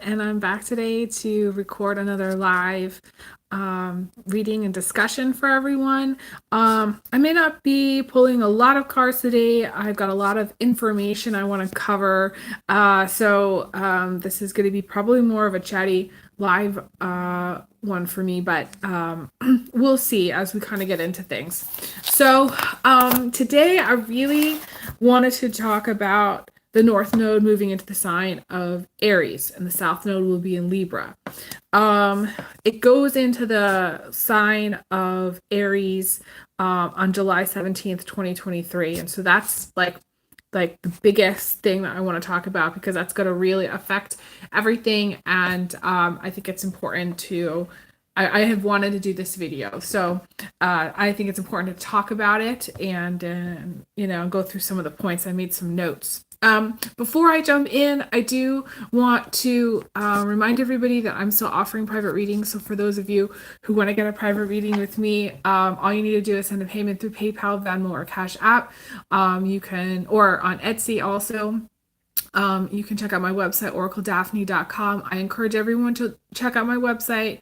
and I'm back today to record another live reading and discussion for everyone. I may not be pulling a lot of cards today. I've got a lot of information I want to cover. So this is going to be probably more of a chatty live one for me, but we'll see as we kind of get into things. So today I really wanted to talk about the North Node moving into the sign of Aries, and the South Node will be in Libra. It goes into the sign of Aries on July 17th, 2023. And so that's like the biggest thing that I want to talk about, because that's going to really affect everything. And I think it's important to I have wanted to do this video, so I think it's important to talk about it and go through some of the points. I made some notes. Before I jump in, I do want to remind everybody that I'm still offering private readings. So for those of you who want to get a private reading with me, all you need to do is send a payment through PayPal, Venmo, or Cash App. You can, or on Etsy also. You can check out my website, oracledaphne.com. I encourage everyone to check out my website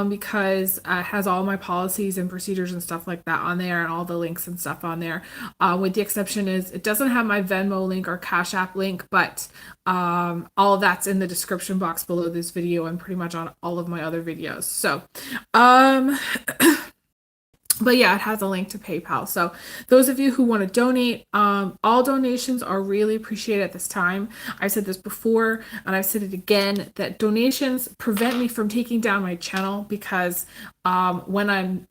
because it has all my policies and procedures and stuff like that on there, and all the links and stuff on there. With the exception is it doesn't have my Venmo link or Cash App link, but all of that's in the description box below this video and pretty much on all of my other videos. So but yeah, it has a link to PayPal. So those of you who want to donate, all donations are really appreciated at this time. I've said this before and I've said it again, that donations prevent me from taking down my channel, because when I'm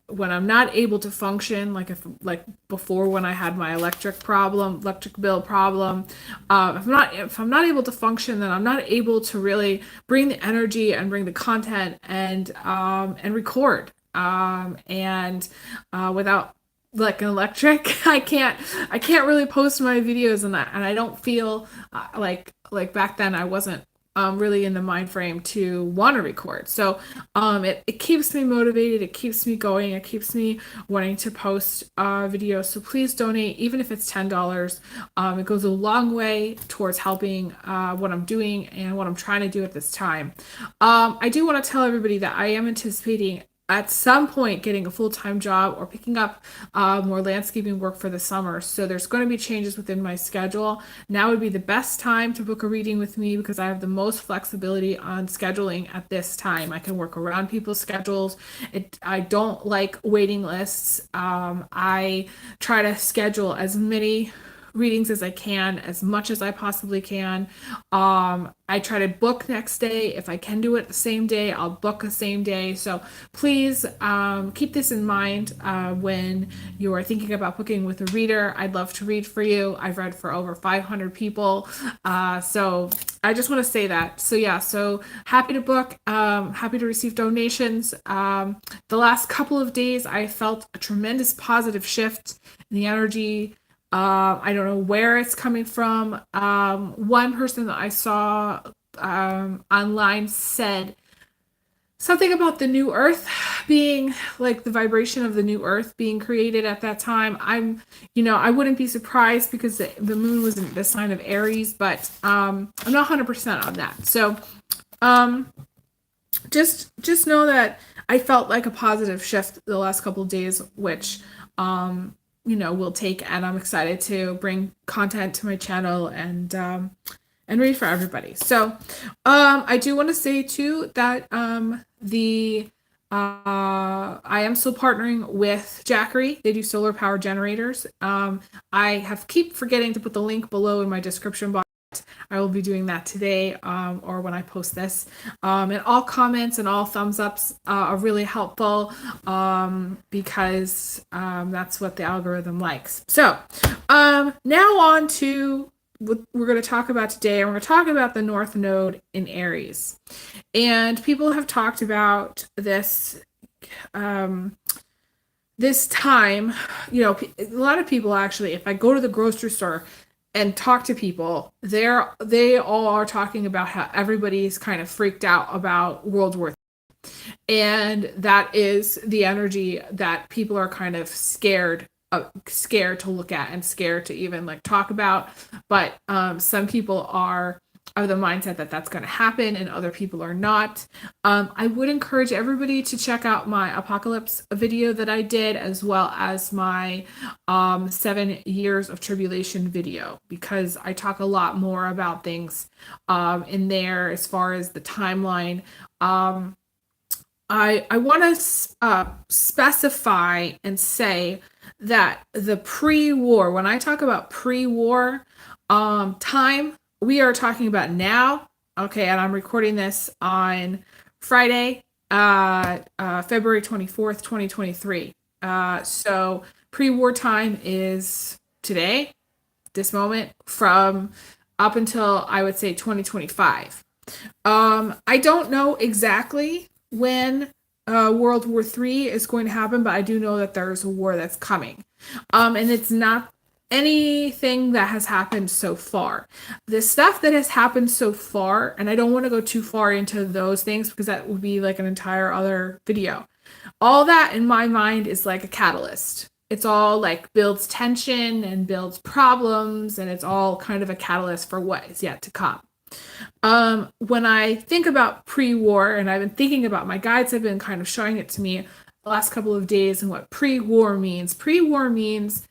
not able to function, like before, when I had my electric bill problem, if I'm not able to function, then I'm not able to really bring the energy and bring the content and record. Without like an electric, I can't really post my videos, and I don't feel like back then I wasn't really in the mind frame to want to record. So it keeps me motivated, it keeps me going, it keeps me wanting to post videos. So please donate, even if it's $10. It goes a long way towards helping what I'm doing and what I'm trying to do at this time. I do want to tell everybody that I am anticipating at some point getting a full-time job or picking up more landscaping work for the summer. So there's going to be changes within my schedule. Now would be the best time to book a reading with me, because I have the most flexibility on scheduling at this time. I can work around people's schedules. I don't like waiting lists. I try to schedule as many readings as I can, as much as I possibly can. I try to book next day. If I can do it the same day, I'll book the same day. So please keep this in mind when you are thinking about booking with a reader. I'd love to read for you. I've read for over 500 people. So I just want to say that. So yeah, so happy to book, happy to receive donations. The last couple of days, I felt a tremendous positive shift in the energy. I don't know where it's coming from. One person that I saw online said something about the new earth being like the vibration of the new earth being created at that time. I wouldn't be surprised, because the moon was in the sign of Aries, but I'm not 100% on that. So just know that I felt like a positive shift the last couple of days, which will take, and I'm excited to bring content to my channel and read for everybody. So I do want to say too that I am still partnering with Jackery. They do solar power generators. I keep forgetting to put the link below in my description box. I will be doing that today, or when I post this. And all comments and all thumbs ups are really helpful, because that's what the algorithm likes. So now on to what we're going to talk about today. We're going to talk about the North Node in Aries. And people have talked about this this time. A lot of people, actually, if I go to the grocery store and talk to people, they all are talking about how everybody's kind of freaked out about World War III. And that is the energy that people are kind of scared to look at and scared to even like talk about. But some people are of the mindset that that's going to happen and other people are not. I would encourage everybody to check out my apocalypse video that I did, as well as my 7 years of tribulation video, because I talk a lot more about things in there as far as the timeline. I want to specify and say that the pre-war, when I talk about pre-war time, we are talking about now. Okay, and I'm recording this on Friday, February 24th, 2023. So pre-war time is today, this moment, from up until, I would say, 2025. I don't know exactly when World War III is going to happen, but I do know that there's a war that's coming. And it's not anything that has happened so far. The stuff that has happened so far, and I don't want to go too far into those things because that would be like an entire other video. All that in my mind is like a catalyst. It's all like builds tension and builds problems, and it's all kind of a catalyst for what is yet to come. When I think about pre-war, and I've been thinking about, my guides have been kind of showing it to me the last couple of days, and what pre-war means. Pre-war means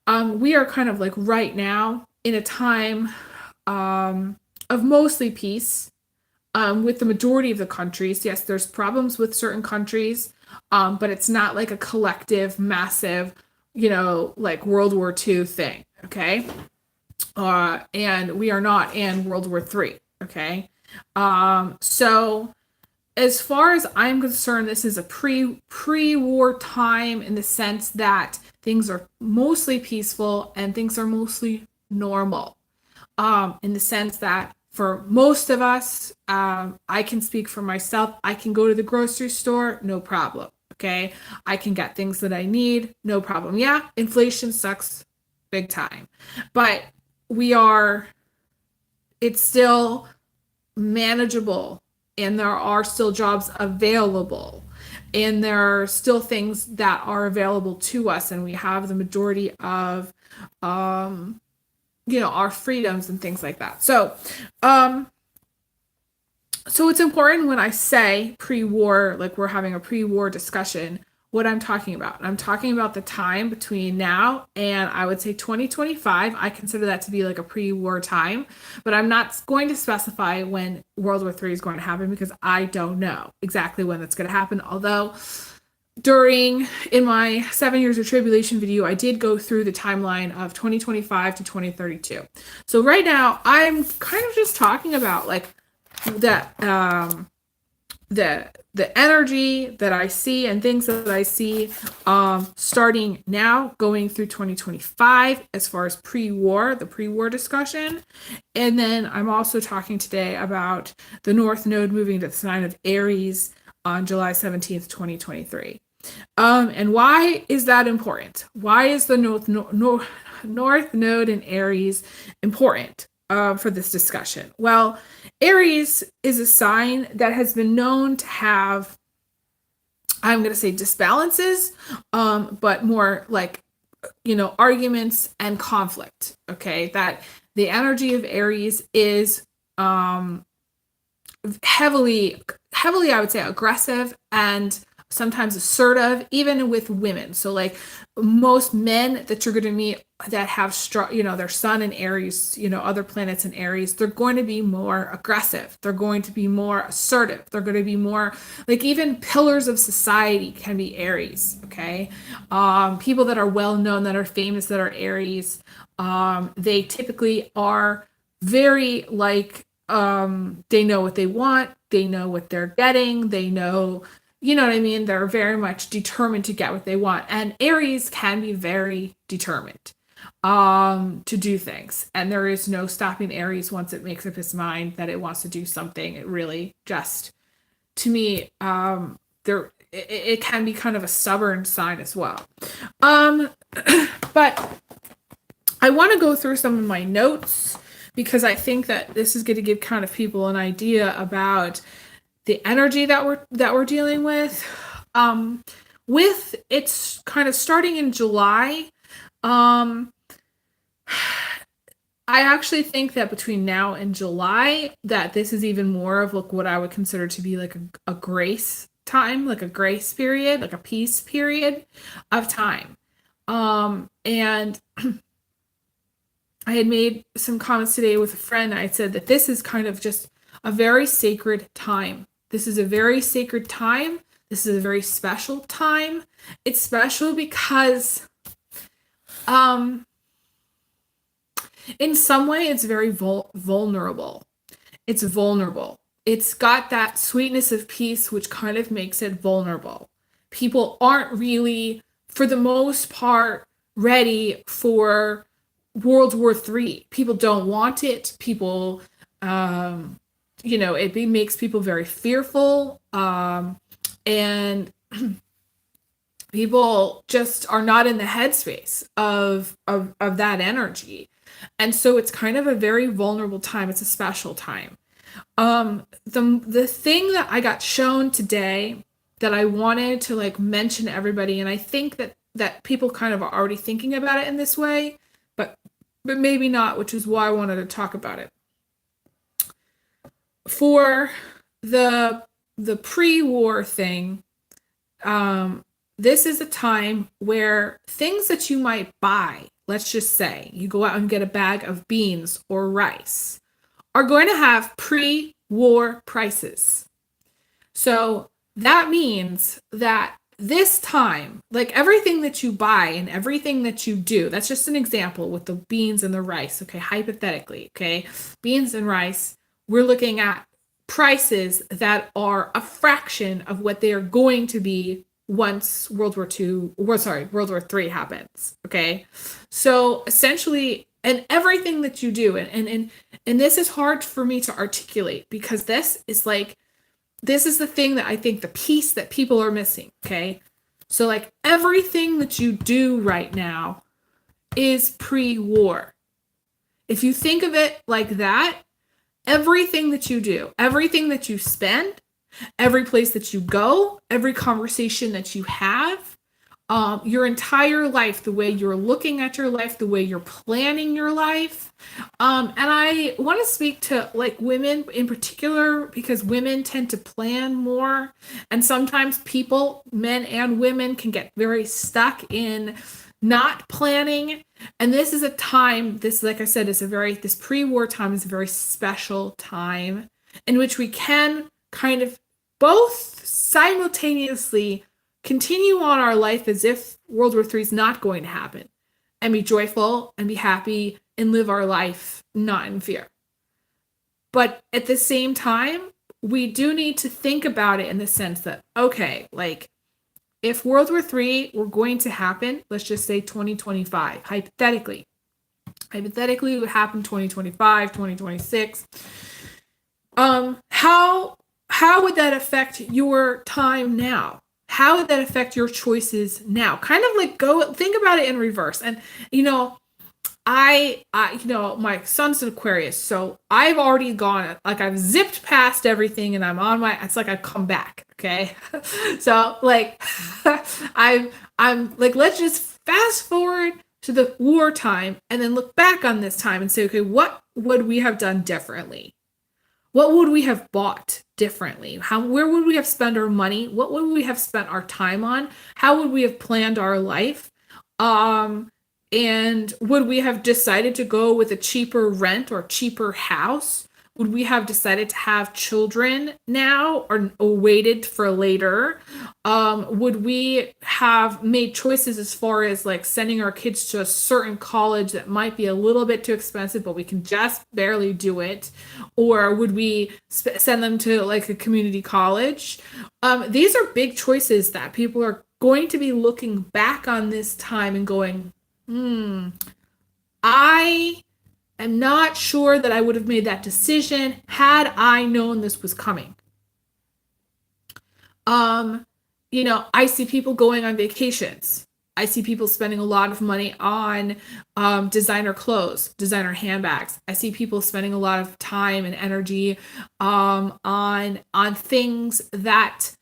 we are kind of like right now in a time of mostly peace with the majority of the countries. Yes, there's problems with certain countries, but it's not like a collective, massive, like World War II thing, okay? And we are not in World War III, okay? So as far as I'm concerned, this is a pre-war time, in the sense that things are mostly peaceful and things are mostly normal. In the sense that for most of us, I can speak for myself. I can go to the grocery store, no problem. Okay. I can get things that I need, no problem. Yeah, inflation sucks big time, but it's still manageable, and there are still jobs available, and there are still things that are available to us, and we have the majority of our freedoms and things like that. So it's important when I say pre-war, like we're having a pre-war discussion, what I'm talking about. I'm talking about the time between now and, I would say, 2025. I consider that to be like a pre-war time, but I'm not going to specify when World War III is going to happen, because I don't know exactly when that's going to happen. Although in my 7 years of tribulation video, I did go through the timeline of 2025 to 2032. So right now I'm kind of just talking about like that, the energy that I see and things that I see starting now going through 2025 as far as the pre-war discussion. And then I'm also talking today about the North Node moving to the sign of Aries on July 17th, 2023. And why is that important? Why is the North Node in Aries important for this discussion? Well, Aries is a sign that has been known to have, I'm going to say, disbalances, but more like, arguments and conflict. Okay, that the energy of Aries is heavily, I would say, aggressive and sometimes assertive, even with women. So like most men that you're going to meet that have their sun in Aries, other planets in Aries, they're going to be more aggressive. They're going to be more assertive. They're going to be more like, even pillars of society can be Aries. Okay. People that are well known, that are famous, that are Aries, they typically are very like, they know what they want. They know what they're getting. They know, you know what I mean? They're very much determined to get what they want. And Aries can be very determined to do things. And there is no stopping Aries once it makes up its mind that it wants to do something. It really just, to me, it can be kind of a stubborn sign as well. But I want to go through some of my notes, because I think that this is going to give kind of people an idea about the energy that we're dealing with. With it's kind of starting in July. I actually think that between now and July, that this is even more of like what I would consider to be like a grace time, like a grace period, like a peace period of time. And I had made some comments today with a friend. I said that this is kind of just a very sacred time. This is a very sacred time. This is a very special time. It's special because um in some way it's very vulnerable. It's vulnerable. It's got that sweetness of peace which kind of makes it vulnerable. People aren't really, for the most part, ready for World War III. People don't want it. People, um, it makes people very fearful. And people just are not in the headspace of that energy. And so it's kind of a very vulnerable time. It's a special time. The thing that I got shown today that I wanted to like mention to everybody, and I think that people kind of are already thinking about it in this way, but maybe not, which is why I wanted to talk about it. For the pre-war thing, this is a time where things that you might buy, let's just say you go out and get a bag of beans or rice, are going to have pre-war prices. So that means that this time, like everything that you buy and everything that you do, that's just an example with the beans and the rice, okay, hypothetically, okay, beans and rice, we're looking at prices that are a fraction of what they are going to be once World War III happens, okay? So essentially, and everything that you do, and this is hard for me to articulate because this is the thing that I think the piece that people are missing, okay? So like everything that you do right now is pre-war. If you think of it like that, everything that you do, everything that you spend, every place that you go, every conversation that you have, your entire life, the way you're looking at your life, the way you're planning your life. And I want to speak to like women in particular because women tend to plan more. And sometimes people, men and women, can get very stuck in not planning. And this is a time, like I said, this pre-war time is a very special time in which we can kind of both simultaneously continue on our life as if World War III is not going to happen and be joyful and be happy and live our life not in fear. But at the same time, we do need to think about it in the sense that, okay, like if World War III were going to happen, let's just say 2025, hypothetically it would happen 2025, 2026. How would that affect your time now? How would that affect your choices now? Kind of like go think about it in reverse. And I my son's an Aquarius, so I've already gone, like I've zipped past everything and it's like I've come back, okay? So like I'm like, let's just fast forward to the wartime and then look back on this time and say, okay, what would we have done differently? What would we have bought differently? Where would we have spent our money? What would we have spent our time on? How would we have planned our life? And would we have decided to go with a cheaper rent or cheaper house? Would we have decided to have children now or waited for later? Would we have made choices as far as like sending our kids to a certain college that might be a little bit too expensive, but we can just barely do it? Or would we send them to like a community college? These are big choices that people are going to be looking back on this time and going, I am not sure that I would have made that decision had I known this was coming. I see people going on vacations. I see people spending a lot of money on designer clothes, designer handbags. I see people spending a lot of time and energy on things that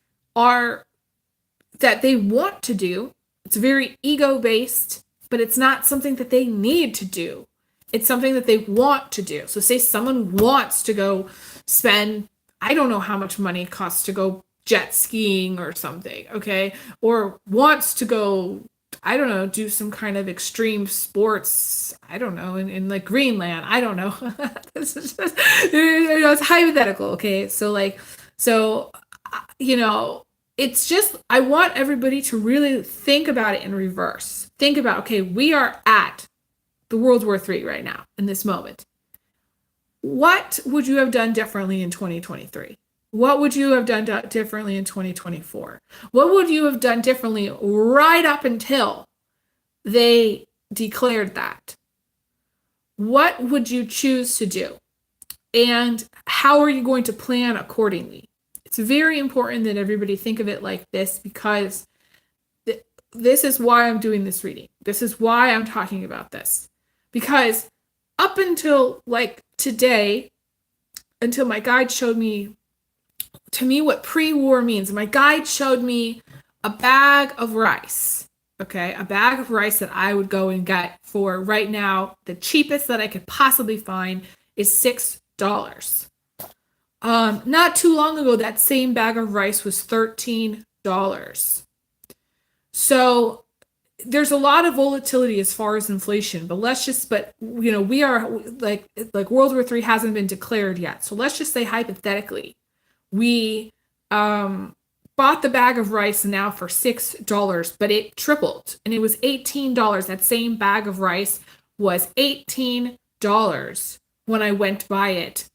they want to do. It's very ego-based, but it's not something that they need to do. It's something that they want to do. So say someone wants to go spend, I don't know how much money it costs to go jet skiing or something, okay? Or wants to go, I don't know, do some kind of extreme sports, I don't know, in like Greenland. I don't know. This is just, it's hypothetical, okay? So like, so, you know, it's just, I want everybody to really think about it in reverse. Think about, okay, we are at the World War III right now in this moment. What would you have done differently in 2023? What would you have done differently in 2024? What would you have done differently right up until they declared that? What would you choose to do? And how are you going to plan accordingly? It's very important that everybody think of it like this, because this is why I'm doing this reading. This is why I'm talking about this. Because up until like today, until my guide showed me, to me, what pre-war means, my guide showed me a bag of rice. Okay, a bag of rice that I would go and get for right now. The cheapest that I could possibly find is $6. Not too long ago, that same bag of rice was $13. So there's a lot of volatility as far as inflation, but you know, we are like World War III hasn't been declared yet. So let's just say hypothetically, we bought the bag of rice now for $6, but it tripled and it was $18. That same bag of rice was $18 when I went to buy it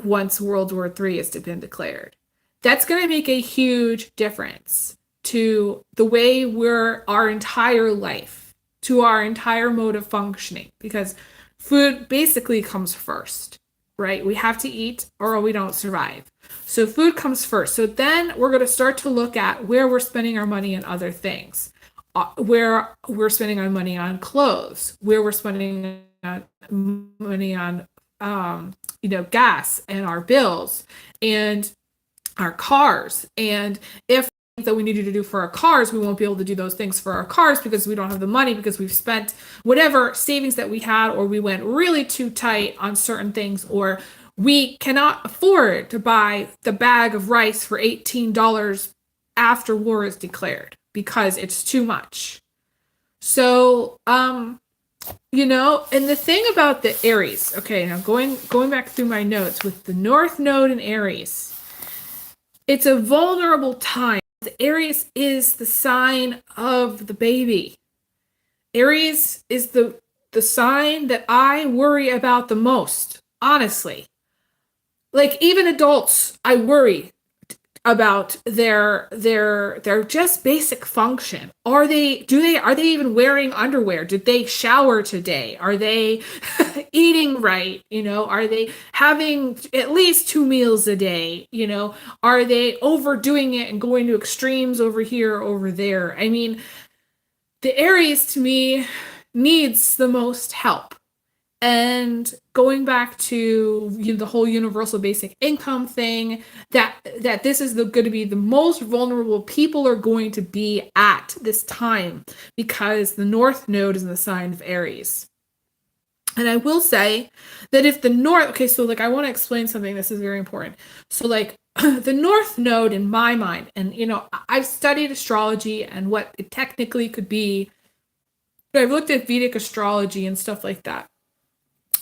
once World War III has been declared. That's going to make a huge difference to the way we're our entire life, to our entire mode of functioning, because food basically comes first, right? We have to eat or we don't survive. So food comes first. So then we're going to start to look at where we're spending our money on other things, where we're spending our money on clothes, where we're spending money on gas and our bills and our cars. And if that we needed to do for our cars, we won't be able to do those things for our cars because we don't have the money, because we've spent whatever savings that we had, or we went really too tight on certain things, or we cannot afford to buy the bag of rice for $18 after war is declared because it's too much. So, and the thing about the Aries, okay, now going back through my notes with the North Node in Aries, it's a vulnerable time. The Aries is the sign of the baby. Aries is the sign that I worry about the most, honestly. Like even adults, I worry about their just basic function. Are they even wearing underwear? Did they shower today? Are they eating right? Are they having at least 2 meals a day? Are they overdoing it and going to extremes over here, over there? I mean, the Aries to me needs the most help. And going back to the whole universal basic income thing, that this is going to be the most vulnerable people are going to be at this time, because the North Node is in the sign of Aries. And I will say that if the North, okay, so like I want to explain something. This is very important. So like the North Node in my mind, and I've studied astrology and what it technically could be. I've looked at Vedic astrology and stuff like that.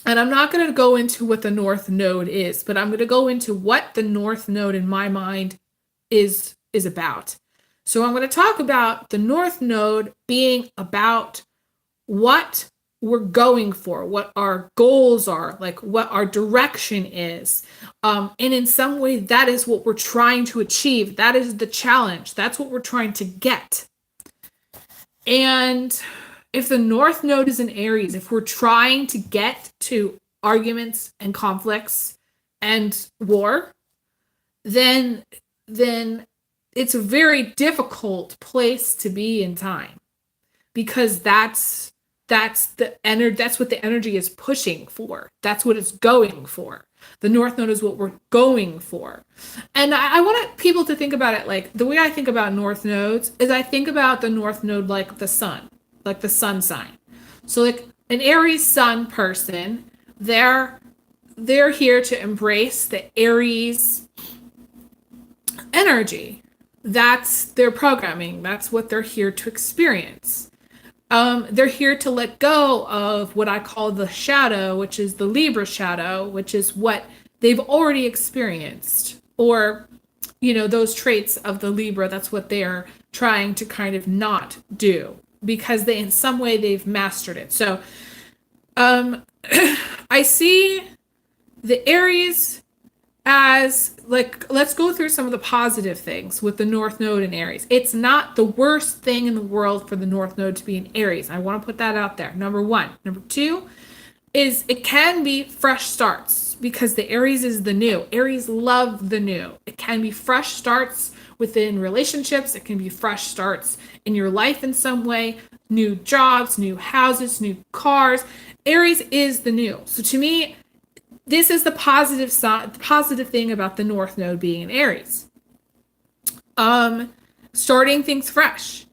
And I'm not going to go into what the North Node is, but I'm going to go into what the North Node in my mind is about. So I'm going to talk about the North Node being about what we're going for, what our goals are, like what our direction is. And in some way, that is what we're trying to achieve. That is the challenge. That's what we're trying to get. And if the North Node is in Aries, if we're trying to get to arguments and conflicts and war, then it's a very difficult place to be in time, because that's what the energy is pushing for. That's what it's going for. The North Node is what we're going for. And I want people to think about it like, the way I think about North Nodes is I think about the North Node like the sun. Like the sun sign. So like an Aries sun person, they're here to embrace the Aries energy. That's their programming. That's what they're here to experience. They're here to let go of what I call the shadow, which is the Libra shadow, which is what they've already experienced, or those traits of the Libra. That's what they're trying to kind of not do because they, in some way, they've mastered it. So, I see the Aries as, like, let's go through some of the positive things with the North Node in Aries. It's not the worst thing in the world for the North Node to be in Aries. I want to put that out there. Number one. Number two is it can be fresh starts because the Aries is the new. Aries love the new. It can be fresh starts within relationships. It can be fresh starts in your life in some way. New jobs, new houses, new cars. Aries is the new. So to me, this is the positive side, the positive thing about the North Node being in Aries. Starting things fresh.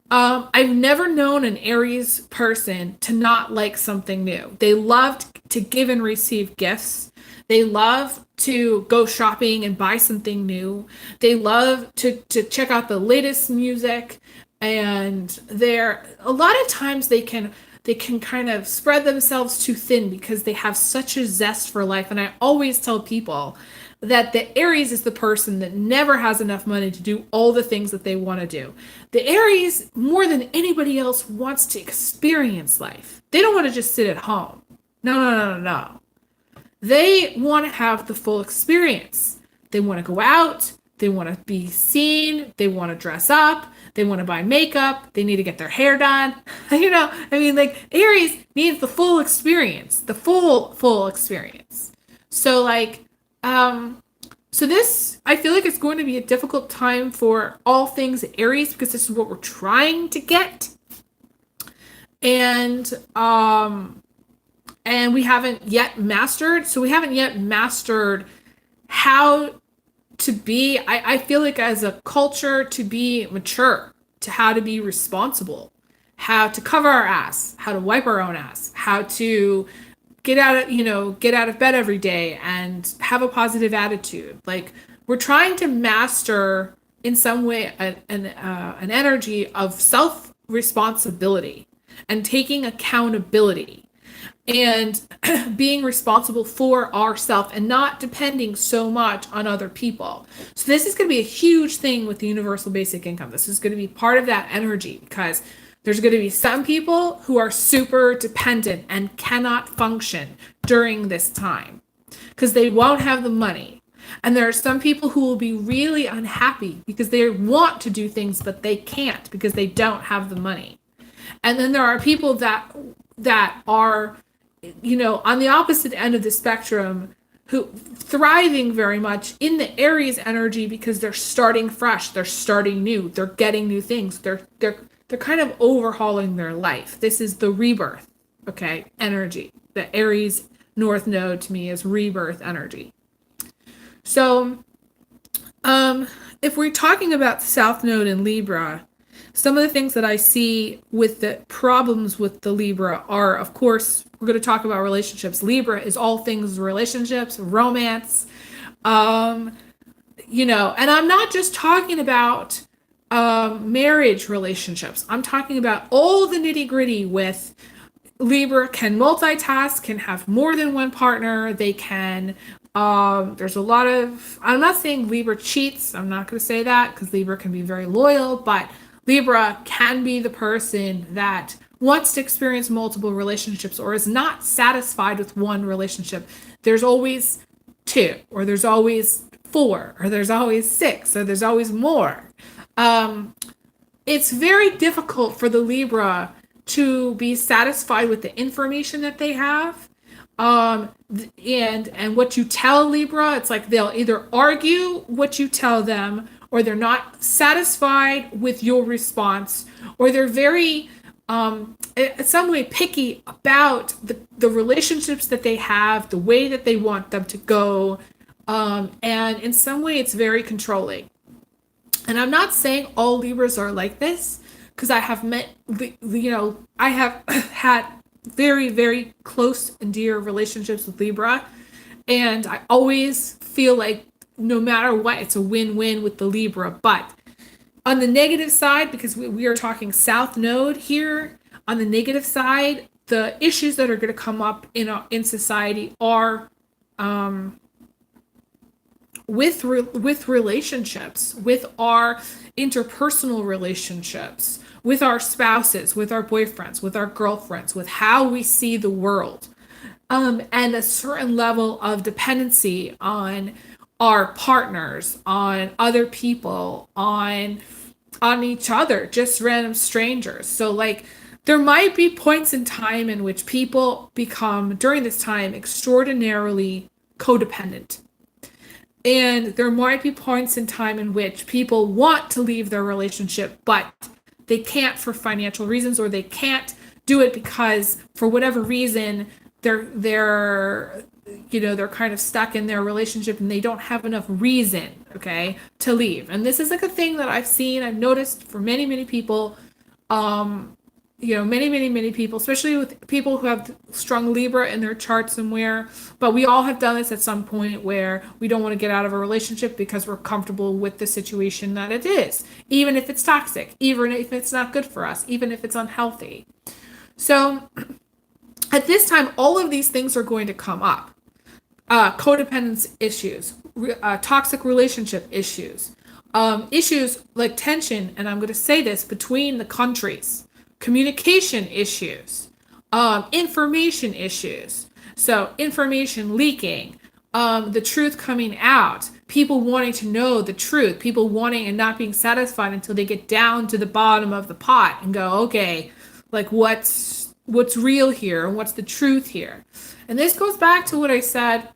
I've never known an Aries person to not like something new. They love to give and receive gifts. They love to go shopping and buy something new. They love to check out the latest music. And they're, a lot of times they can kind of spread themselves too thin because they have such a zest for life. And I always tell people that the Aries is the person that never has enough money to do all the things that they want to do. The Aries, more than anybody else, wants to experience life. They don't want to just sit at home. No. They want to have the full experience. They want to go out. They want to be seen. They want to dress up. They want to buy makeup. They need to get their hair done. Like Aries needs the full experience, the full experience. So so this, I feel like it's going to be a difficult time for all things Aries because this is what we're trying to get. And we haven't yet mastered. So we haven't yet mastered how to be, I feel like as a culture, to be mature, to how to be responsible, how to cover our ass, how to wipe our own ass, how to get out of bed every day and have a positive attitude. Like, we're trying to master in some way an energy of self-responsibility and taking accountability and being responsible for ourselves and not depending so much on other people. So this is going to be a huge thing with the universal basic income. This is going to be part of that energy because there's going to be some people who are super dependent and cannot function during this time because they won't have the money. And there are some people who will be really unhappy because they want to do things, but they can't because they don't have the money. And then there are people that are, on the opposite end of the spectrum, who thriving very much in the Aries energy because they're starting fresh, they're starting new, they're getting new things, they're kind of overhauling their life. This is the rebirth, okay, energy. The Aries North Node to me is rebirth energy. So, if we're talking about the South Node in Libra, some of the things that I see with the problems with the Libra are, of course, we're going to talk about relationships. Libra is all things relationships, romance, and I'm not just talking about marriage relationships. I'm talking about all the nitty gritty with Libra can multitask, can have more than one partner. They can, there's a lot of, I'm not saying Libra cheats. I'm not going to say that because Libra can be very loyal, but Libra can be the person that wants to experience multiple relationships or is not satisfied with one relationship. There's always two, or there's always four, or there's always six, or there's always more. It's very difficult for the Libra to be satisfied with the information that they have. And what you tell Libra, it's like they'll either argue what you tell them, or they're not satisfied with your response, or they're very, in some way, picky about the relationships that they have, the way that they want them to go, and in some way, it's very controlling. And I'm not saying all Libras are like this, because I have met, I have had very, very close and dear relationships with Libra. And I always feel like no matter what, it's a win-win with the Libra. But on the negative side, because we are talking South Node here, on the negative side, the issues that are going to come up in society are with relationships, with our interpersonal relationships, with our spouses, with our boyfriends, with our girlfriends, with how we see the world, and a certain level of dependency on our partners, on other people, on each other, just random strangers. So like there might be points in time in which people become during this time extraordinarily codependent. And there might be points in time in which people want to leave their relationship, but they can't for financial reasons, or they can't do it because for whatever reason they're kind of stuck in their relationship and they don't have enough reason, okay, to leave. And this is like a thing that I've noticed for many, many people. Many people, especially with people who have strong Libra in their chart somewhere. But we all have done this at some point where we don't want to get out of a relationship because we're comfortable with the situation that it is, even if it's toxic, even if it's not good for us, even if it's unhealthy. So at this time, all of these things are going to come up. Codependence issues, toxic relationship issues, issues like tension, and I'm going to say this, between the countries, communication issues, information issues. So information leaking, the truth coming out, people wanting to know the truth, people wanting and not being satisfied until they get down to the bottom of the pot and go, okay, like what's real here and what's the truth here. And this goes back to what I said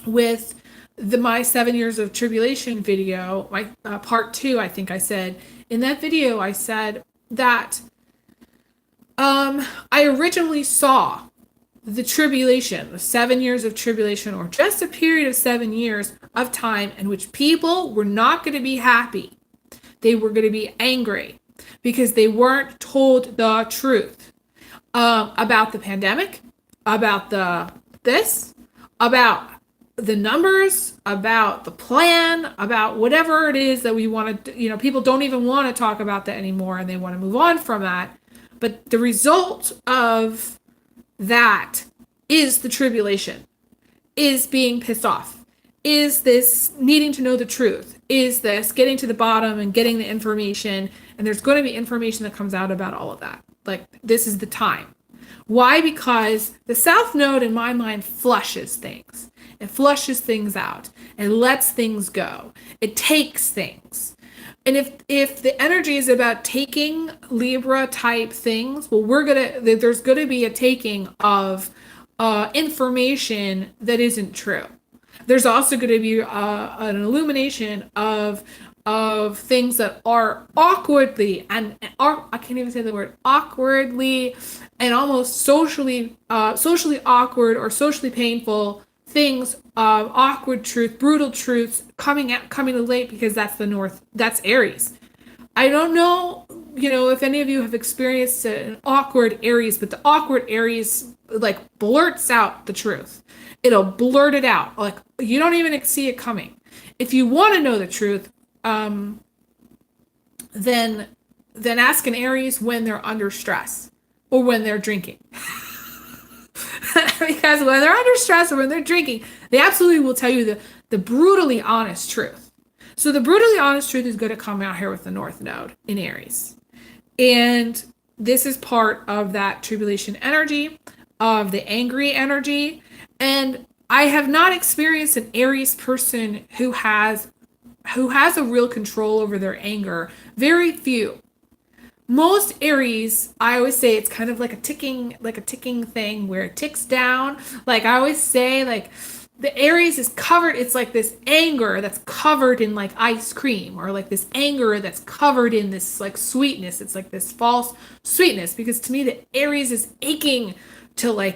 with my 7 years of tribulation video, my part 2, I think I said. In that video, I said that I originally saw the tribulation, the 7 years of tribulation, or just a period of 7 years of time in which people were not going to be happy. They were going to be angry because they weren't told the truth about the pandemic, about about the numbers, about the plan, about whatever it is that we want to, people don't even want to talk about that anymore and they want to move on from that. But the result of that is the tribulation, is being pissed off, is this needing to know the truth, is this getting to the bottom and getting the information. And there's going to be information that comes out about all of that. Like, this is the time. Why? Because the South Node, in my mind, flushes things. It flushes things out. It lets things go. It takes things. And if the energy is about taking Libra type things, well, there's gonna be a taking of information that isn't true. There's also going to be an illumination of things that are awkwardly I can't even say the word awkwardly and almost socially awkward or socially painful things, awkward truth, brutal truths coming to light, because that's the North, that's Aries. I don't know, if any of you have experienced an awkward Aries, but the awkward Aries like blurts out the truth. It'll blurt it out. Like, you don't even see it coming. If you want to know the truth, then ask an Aries when they're under stress or when they're drinking. Because when they're under stress or when they're drinking, they absolutely will tell you the brutally honest truth. So the brutally honest truth is going to come out here with the North Node in Aries. And this is part of that tribulation energy, of the angry energy. And I have not experienced an Aries person who has a real control over their anger. Very few. Most Aries, I always say it's kind of like a ticking thing where it ticks down. Like I always say, like the Aries is covered. It's like this anger that's covered in like ice cream, or like this anger that's covered in this like sweetness. It's like this false sweetness, because to me the Aries is aching to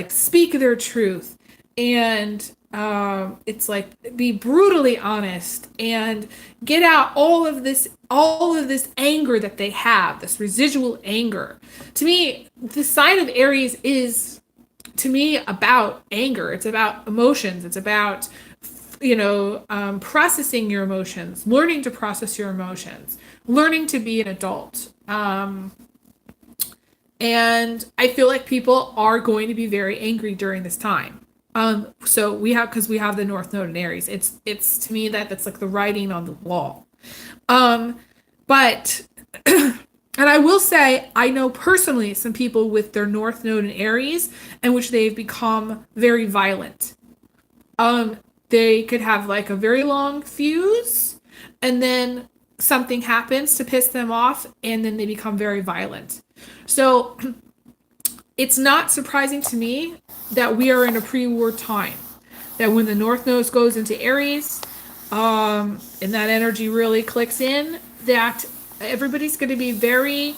speak their truth and it's like be brutally honest and get out all of this anger that they have, this residual anger. To me, the sign of Aries is, to me, about anger. It's about emotions. It's about processing your emotions, learning to process your emotions, learning to be an adult. And I feel like people are going to be very angry during this time. So because we have the North Node in Aries. It's to me that's like the writing on the wall. But and I will say, I know personally some people with their North Node in Aries in which they've become very violent. They could have like a very long fuse, and then something happens to piss them off, and then they become very violent. So it's not surprising to me that we are in a pre-war time. That when the North Node goes into Aries, and that energy really clicks in, that everybody's going to be very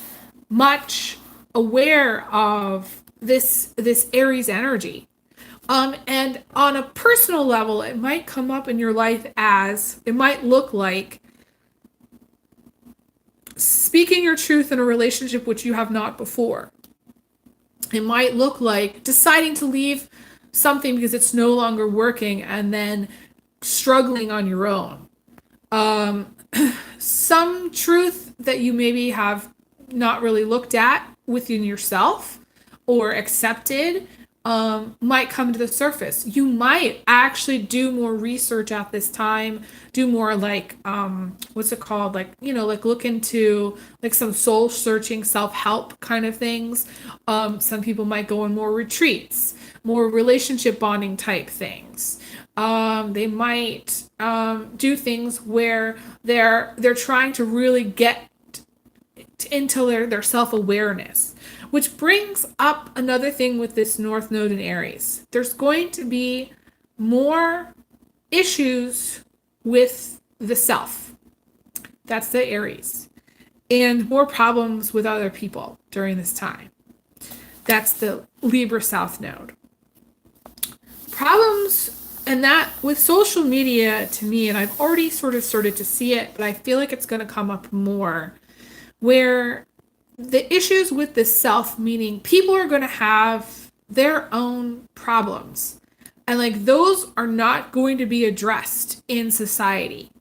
much aware of this Aries energy. And on a personal level, it might come up in your life as, it might look like speaking your truth in a relationship which you have not before. It might look like deciding to leave something because it's no longer working and then struggling on your own. Some truth that you maybe have not really looked at within yourself or accepted might come to the surface. You might actually do more research at this time, do more like, what's it called? Like, like look into like some soul searching, self-help kind of things. Some people might go on more retreats, more relationship bonding type things. They might do things where they're trying to really get into their self-awareness. Which brings up another thing with this North Node in Aries. There's going to be more issues with the self. That's the Aries. And more problems with other people during this time. That's the Libra South Node. Problems, and that with social media, to me, and I've already sort of started to see it, but I feel like it's going to come up more, where the issues with the self, meaning people are going to have their own problems. And like those are not going to be addressed in society.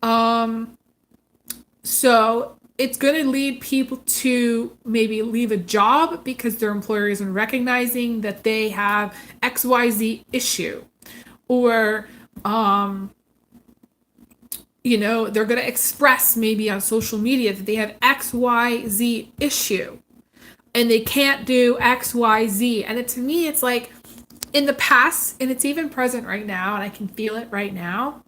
So it's going to lead people to maybe leave a job because their employer isn't recognizing that they have XYZ issue. Or they're going to express maybe on social media that they have XYZ issue and they can't do XYZ. And to me, it's like in the past, and it's even present right now, and I can feel it right now.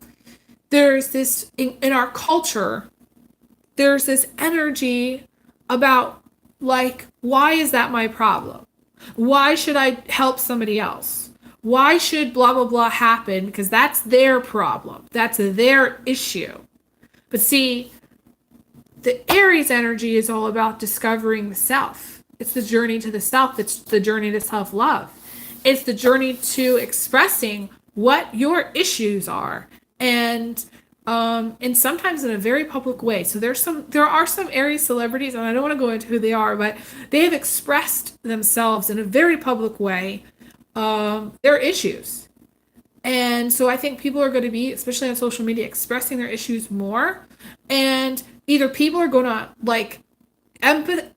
There's this, in our culture, there's this energy about like, why is that my problem? Why should I help somebody else? Why should blah, blah, blah happen? Because that's their problem. That's their issue. But see, the Aries energy is all about discovering the self. It's the journey to the self. It's the journey to self-love. It's the journey to expressing what your issues are. And sometimes in a very public way. So there are some Aries celebrities, and I don't want to go into who they are, but they have expressed themselves in a very public way, their issues. And so I think people are going to be, especially on social media, expressing their issues more. And either people are going to like empathize.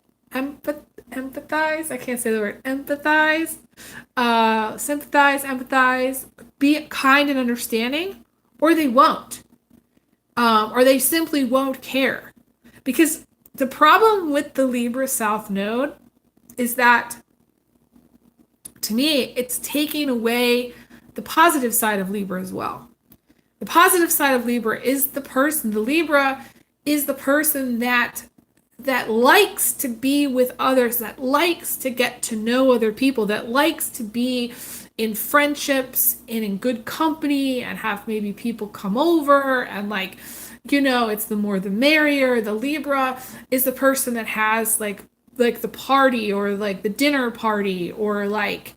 I can't say the word empathize. Sympathize, empathize, be kind and understanding, or they won't. Or they simply won't care. Because the problem with the Libra South Node is that, to me, it's taking away the positive side of Libra as well. The positive side of Libra is the Libra is the person that likes to be with others, that likes to get to know other people, that likes to be in friendships and in good company and have maybe people come over and like, it's the more the merrier. The Libra is the person that has like the party or like the dinner party or like,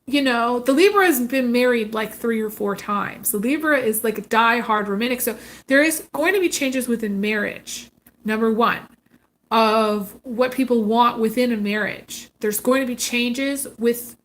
the Libra has been married like 3 or 4 times. The Libra is like a die-hard romantic. So there is going to be changes within marriage. Number one, of what people want within a marriage. There's going to be changes with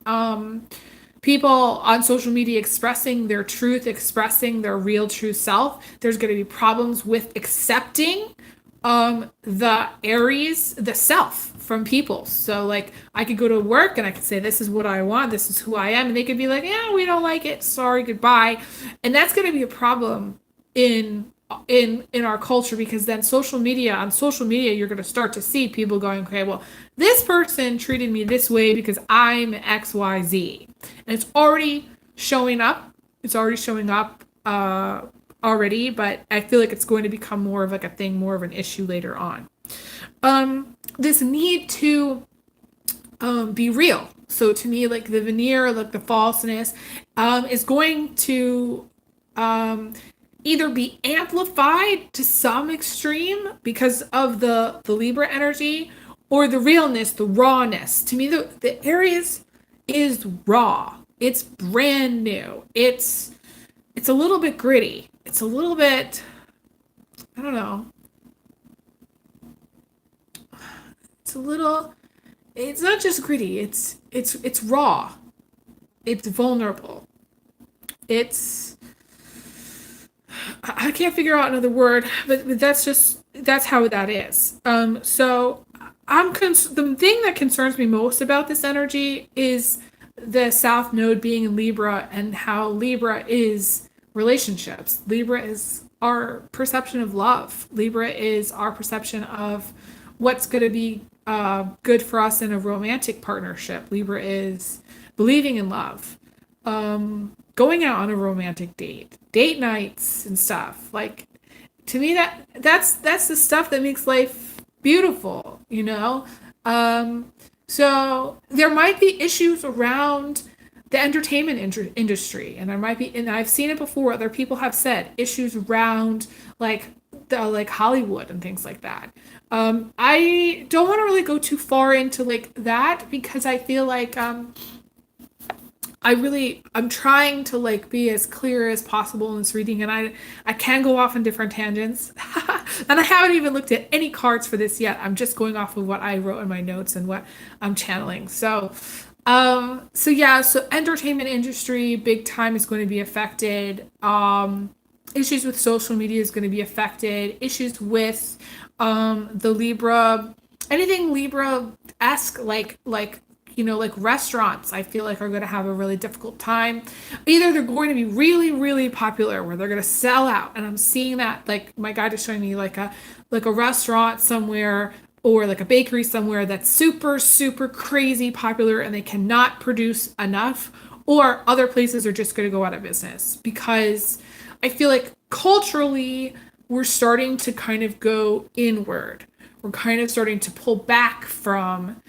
people on social media expressing their truth, expressing their real true self. There's going to be problems with accepting the Aries, the self from people. So like I could go to work and I could say, this is what I want, this is who I am, and they could be like, yeah, we don't like it, sorry, goodbye. And that's going to be a problem in our culture, because then on social media you're going to start to see people going, okay, well, this person treated me this way because I'm XYZ, and it's already showing up. Already, but I feel like it's going to become more of like a thing, more of an issue later on. This need to be real. So to me, like the veneer, like the falseness, is going to either be amplified to some extreme because of the Libra energy, or the realness, the rawness. To me, the Aries is raw. It's brand new. It's a little bit gritty. It's a little bit, I don't know. It's not just gritty. It's raw. It's vulnerable. I can't figure out another word, but that's how that is. So the thing that concerns me most about this energy is the South Node being in Libra, and how Libra is relationships. Libra is our perception of love. Libra is our perception of what's going to be good for us in a romantic partnership. Libra is believing in love, going out on a romantic date nights and stuff. Like, to me, that's the stuff that makes life beautiful, So there might be issues around the entertainment industry, and there might be, and I've seen it before, other people have said issues around like Hollywood and things like that. I don't want to really go too far into like that, because I feel like I'm trying to like be as clear as possible in this reading, and I can go off on different tangents. And I haven't even looked at any cards for this yet. I'm just going off of what I wrote in my notes and what I'm channeling. So entertainment industry big time is going to be affected. Issues with social media is going to be affected. Issues with the Libra, anything Libra-esque, like restaurants, I feel like are going to have a really difficult time. Either they're going to be really, really popular where they're going to sell out. And I'm seeing that, like my guide is showing me like a restaurant somewhere, or like a bakery somewhere that's super, super crazy popular, and they cannot produce enough, or other places are just going to go out of business, because I feel like culturally we're starting to kind of go inward. We're kind of starting to pull back from,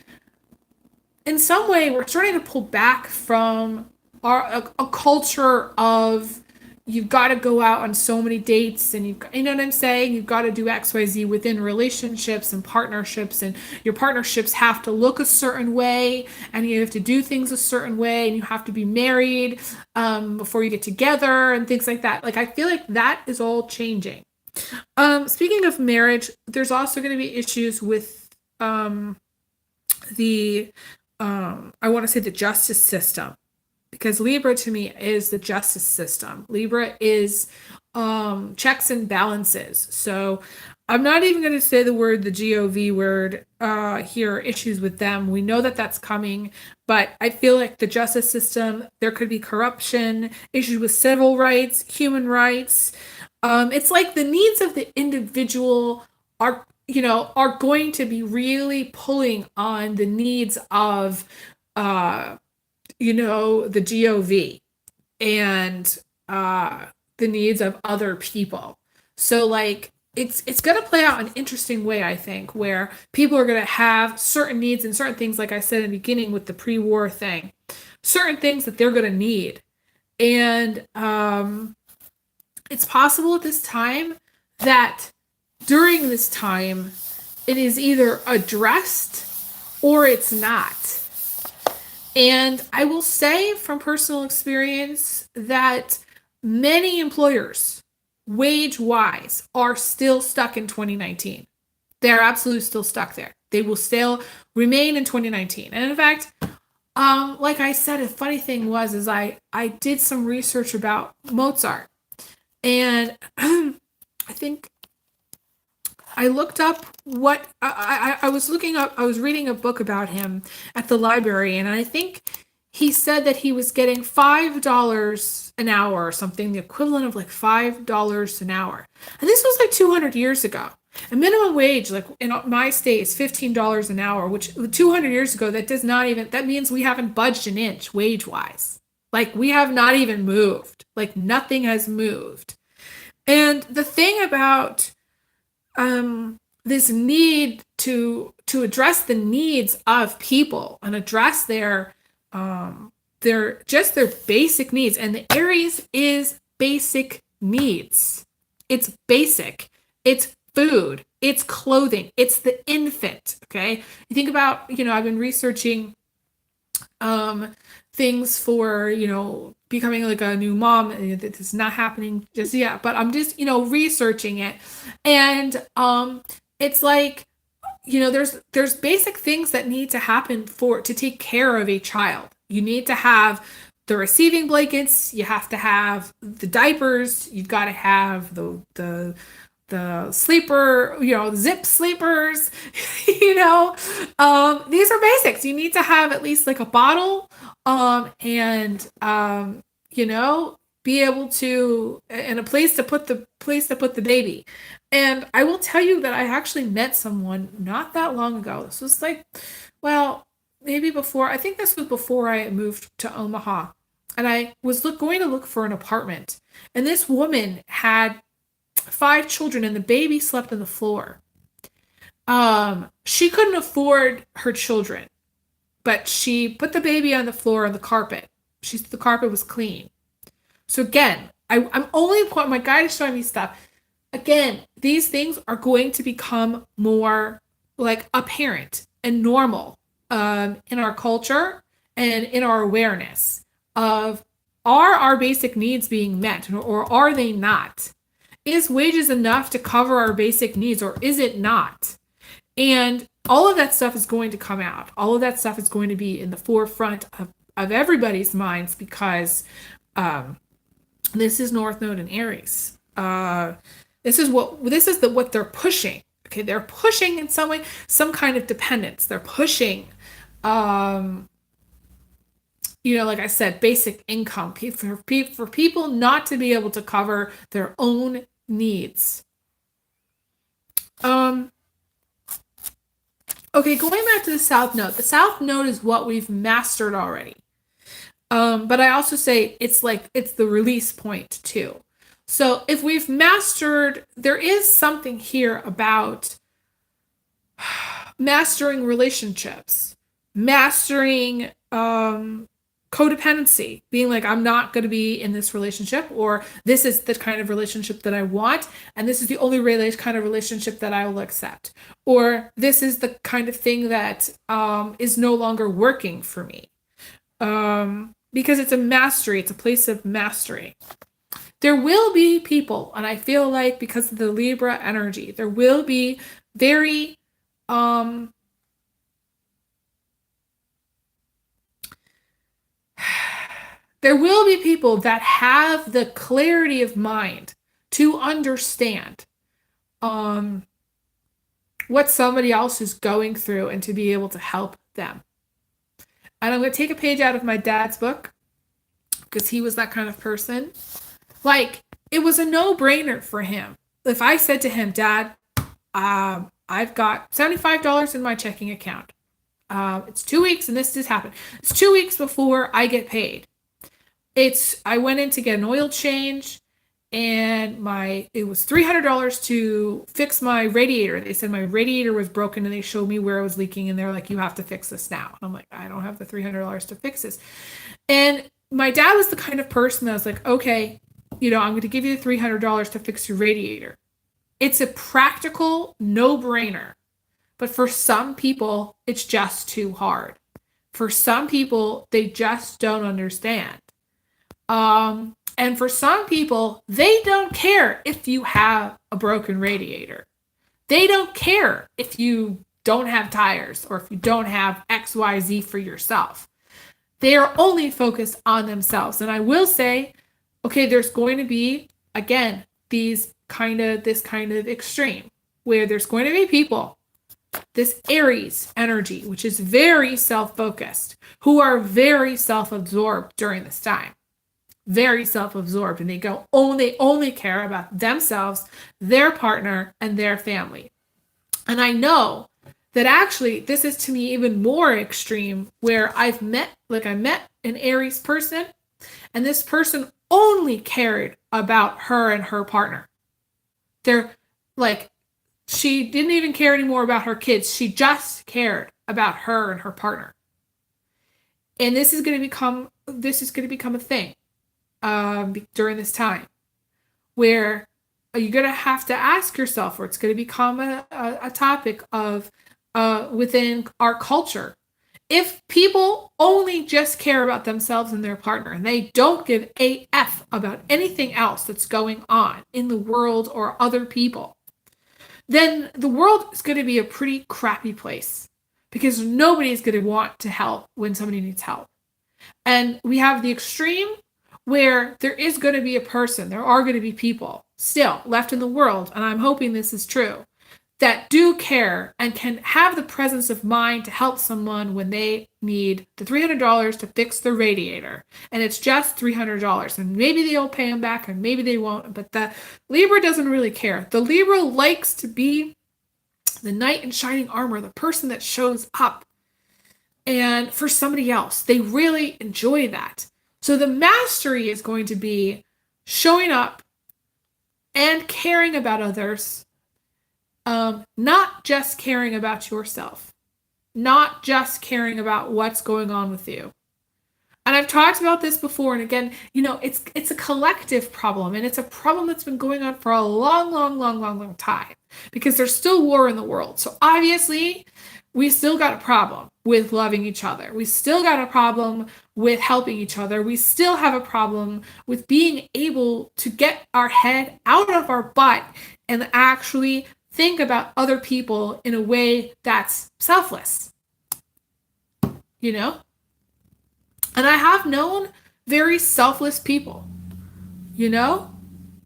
in some way, we're starting to pull back from a culture of, you've got to go out on so many dates, and you know what I'm saying? You've got to do XYZ within relationships and partnerships, and your partnerships have to look a certain way, and you have to do things a certain way, and you have to be married before you get together and things like that. Like, I feel like that is all changing. Speaking of marriage, there's also going to be issues with I want to say the justice system, because Libra to me is the justice system. Libra is checks and balances. So I'm not even going to say the GOV word here, issues with them. We know that that's coming, but I feel like the justice system, there could be corruption, issues with civil rights, human rights. It's like the needs of the individual are going to be really pulling on the needs of, the GOV and the needs of other people. So like, it's going to play out an interesting way, I think, where people are going to have certain needs and certain things, like I said in the beginning with the pre-war thing, certain things that they're going to need. And it's possible at this time that during this time, it is either addressed or it's not. And I will say from personal experience that many employers, wage wise, are still stuck in 2019. They're absolutely still stuck there. They will still remain in 2019. And in fact, like I said, a funny thing is I did some research about Mozart, and I think I looked up what I was looking up. I was reading a book about him at the library, and I think he said that he was getting $5 an hour or something, the equivalent of like $5 an hour. And this was like 200 years ago. A minimum wage, like in my state, is $15 an hour, which 200 years ago, that means we haven't budged an inch wage wise. Like we have not even moved. Like nothing has moved. And the thing about this need to address the needs of people and address their basic needs, and the Aries is basic needs. It's basic. It's food. It's clothing. It's the infant. Okay, you think about, I've been researching things for, becoming like a new mom. It's not happening just yet, but I'm just, researching it. And it's like, there's basic things that need to happen to take care of a child. You need to have the receiving blankets, you have to have the diapers, you've got to have the sleeper, zip sleepers, these are basics. You need to have at least like a bottle, and be able to, and a place to put the baby. And I will tell you that I actually met someone not that long ago. This was like, well, maybe before, I think this was before I moved to Omaha. And I was going to look for an apartment. And this woman had 5 children and the baby slept on the floor. She couldn't afford her children, but she put the baby on the floor on the carpet. The carpet was clean. So again, I'm only, my guide is showing me stuff. Again, these things are going to become more like apparent and normal in our culture and in our awareness of, are our basic needs being met, or are they not? Is wages enough to cover our basic needs, or is it not? And all of that stuff is going to come out. All of that stuff is going to be in the forefront of everybody's minds, because this is North Node in Aries. This is what they're pushing. Okay, they're pushing in some way some kind of dependence. They're pushing, like I said, basic income for people not to be able to cover their own needs. Okay, going back to the South Node. The South Node is what we've mastered already. But I also say it's the release point too. So if we've mastered, there is something here about mastering relationships, mastering codependency, being like, I'm not going to be in this relationship, or this is the kind of relationship that I want, and this is the only kind of relationship that I will accept, or this is the kind of thing that is no longer working for me. Because it's a mastery, it's a place of mastery. There will be people, and I feel like because of the Libra energy, there will be very there will be people that have the clarity of mind to understand what somebody else is going through and to be able to help them. And I'm going to take a page out of my dad's book, because he was that kind of person. Like, it was a no-brainer for him. If I said to him, Dad, I've got $75 in my checking account. It's 2 weeks and this just happened. It's 2 weeks before I get paid. I went in to get an oil change, and it was $300 to fix my radiator. They said my radiator was broken, and they showed me where it was leaking, and they're like, you have to fix this now. And I'm like, I don't have the $300 to fix this. And my dad was the kind of person that was like, okay, I'm going to give you the $300 to fix your radiator. It's a practical no-brainer. But for some people, it's just too hard. For some people, they just don't understand. And for some people, they don't care if you have a broken radiator. They don't care if you don't have tires or if you don't have XYZ for yourself. They are only focused on themselves. And I will say, okay, there's going to be, again, this kind of extreme where there's going to be people, this Aries energy, which is very self-focused, who are very self-absorbed during this time. Very self-absorbed, and they only care about themselves, their partner, and their family. And I know that actually this is to me even more extreme, where I met an Aries person, and this person only cared about her and her partner. She didn't even care anymore about her kids. She just cared about her and her partner. And this is going to become a thing during this time, where you're going to have to ask yourself, or it's going to become a topic of within our culture. If people only just care about themselves and their partner, and they don't give a F about anything else that's going on in the world or other people, then the world is going to be a pretty crappy place, because nobody is going to want to help when somebody needs help. And we have the extreme where there is going to be there are going to be people still left in the world, and I'm hoping this is true, that do care and can have the presence of mind to help someone when they need the $300 to fix their radiator. And it's just $300. And maybe they'll pay them back, and maybe they won't. But the Libra doesn't really care. The Libra likes to be the knight in shining armor, the person that shows up. And for somebody else, they really enjoy that. So the mastery is going to be showing up and caring about others. Not just caring about yourself, not just caring about what's going on with you. And I've talked about this before, and again, it's a collective problem, and it's a problem that's been going on for a long time, because there's still war in the world. So obviously, we still got a problem with loving each other. We still got a problem with helping each other. We still have a problem with being able to get our head out of our butt and actually think about other people in a way that's selfless, And I have known very selfless people,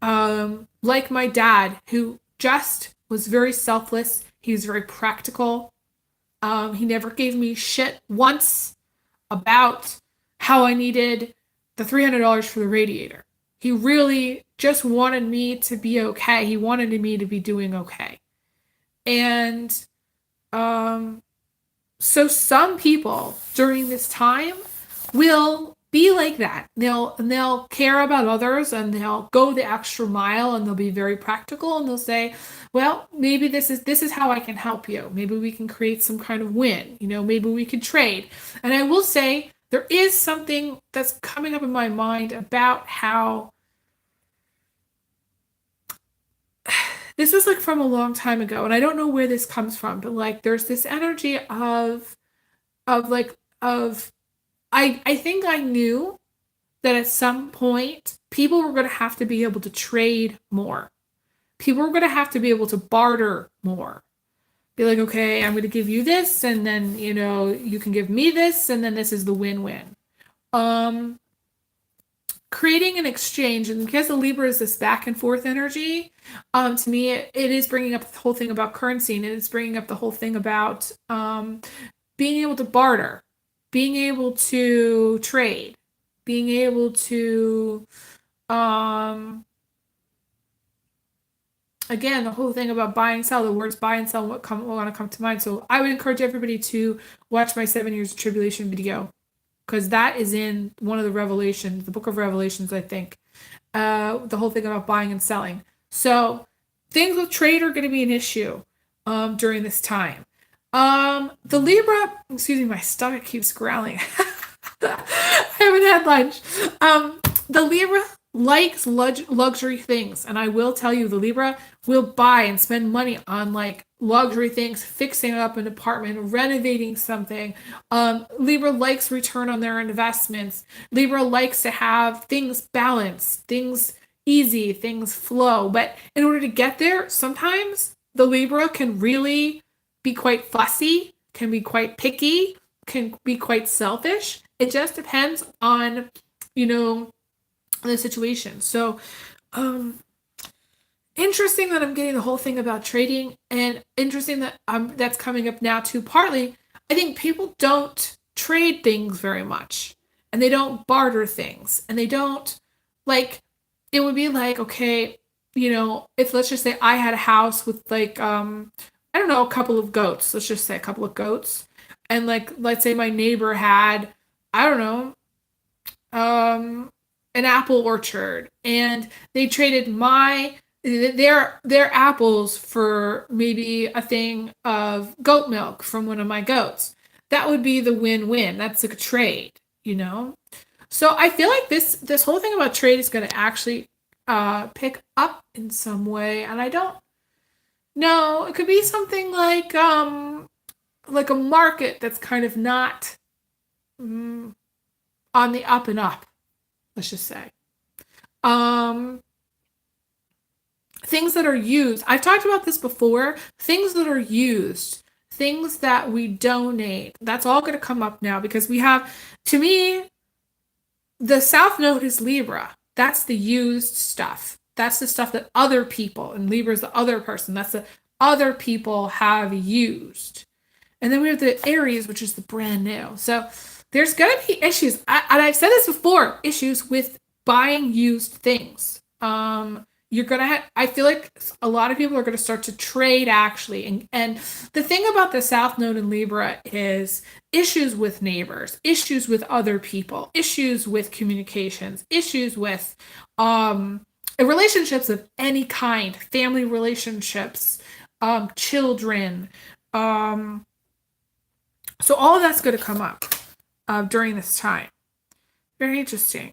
like my dad, who just was very selfless. He was very practical. He never gave me shit once about how I needed the $300 for the radiator. He really just wanted me to be okay. He wanted me to be doing okay. And so some people during this time will be like that. They'll care about others, and they'll go the extra mile, and they'll be very practical, and they'll say, well, maybe this is how I can help you. Maybe we can create some kind of win. Maybe we could trade. And I will say there is something that's coming up in my mind about how this was from a long time ago, and I don't know where this comes from, but there's this energy of I think I knew that at some point people were going to have to be able to trade more. People were going to have to be able to barter more. Be like, okay, I'm going to give you this, and then, you can give me this, and then this is the win-win. Creating an exchange, and because the Libra is this back and forth energy, to me, it is bringing up the whole thing about currency, and it's bringing up the whole thing about being able to barter, being able to trade, being able to, again, the whole thing about buy and sell, the words buy and sell want to come to mind. So I would encourage everybody to watch my 7 Years of Tribulation video, because that is in one of the Revelations, the book of Revelations, I think. The whole thing about buying and selling. So things with trade are going to be an issue during this time. The Libra, excuse me, my stomach keeps growling. I haven't had lunch. The Libra likes luxury things, and I will tell you, the Libra will buy and spend money on luxury things, fixing up an apartment, renovating something. Libra likes return on their investments. Libra likes to have things balanced, things easy, things flow. But in order to get there, sometimes the Libra can really be quite fussy, can be quite picky, can be quite selfish. It just depends on, you know, the situation. So, um, interesting that I'm getting the whole thing about trading, and interesting that that's coming up now too. Partly, I think people don't trade things very much, and they don't barter things, and they don't like. It would be like, okay, you know, if let's just say I had a house with like I don't know, a couple of goats. Let's just say a couple of goats, and like let's say my neighbor had, I don't know, an apple orchard, and they traded their apples for maybe a thing of goat milk from one of my goats. That would be the win-win. That's a trade, you know? So I feel like this whole thing about trade is going to actually pick up in some way, and I don't know. It could be something like a market that's kind of not mm, on the up and up, let's just say. Um, Things that are used. I've talked about this before. Things that are used, things that we donate. That's all going to come up now because we have, to me, the South Node is Libra. That's the used stuff. That's the stuff that other people, and Libra is the other person. That's the other people have used. And then we have the Aries, which is the brand new. So there's going to be issues. And I've said this before, issues with buying used things. You're going to have, I feel like a lot of people are going to start to trade actually. And the thing about the South Node in Libra is issues with neighbors, issues with other people, issues with communications, issues with relationships of any kind, family relationships, children. So all of that's going to come up during this time. Very interesting.